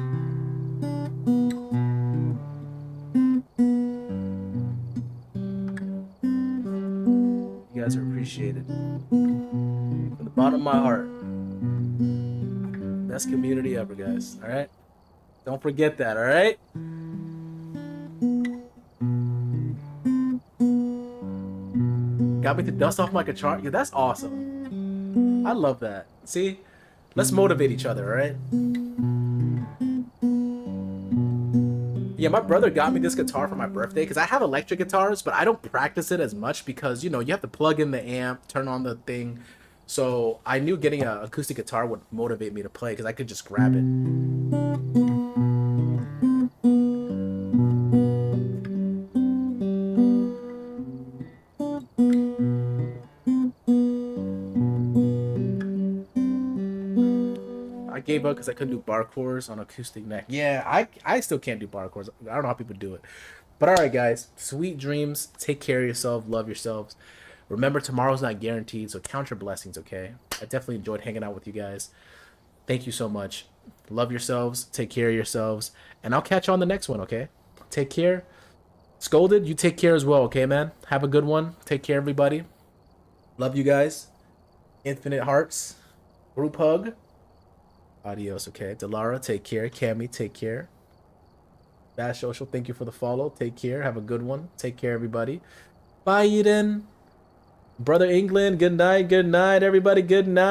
You guys are appreciated. From the bottom of my heart. Best community ever, guys. All right? Don't forget that, all right? Got me to dust off my guitar. Yeah, that's awesome. I love that. See? Let's motivate each other, all right? Yeah, my brother got me this guitar for my birthday because I have electric guitars, but I don't practice it as much because, you know, you have to plug in the amp, turn on the thing. So I knew getting an acoustic guitar would motivate me to play because I could just grab it. I gave up because I couldn't do bar chords on acoustic neck. Yeah, I still can't do bar chords. I don't know how people do it. But all right, guys. Sweet dreams. Take care of yourself. Love yourselves. Remember, tomorrow's not guaranteed, so count your blessings, okay? I definitely enjoyed hanging out with you guys. Thank you so much. Love yourselves. Take care of yourselves. And I'll catch you on the next one, okay? Take care. Scolded, you take care as well, okay, man? Have a good one. Take care, everybody. Love you guys. Infinite hearts. Group hug. Adios, okay? Delara, take care. Cammy, take care. Bash Social, thank you for the follow. Take care. Have a good one. Take care, everybody. Bye, Eden. Brother England, good night, everybody. Good night.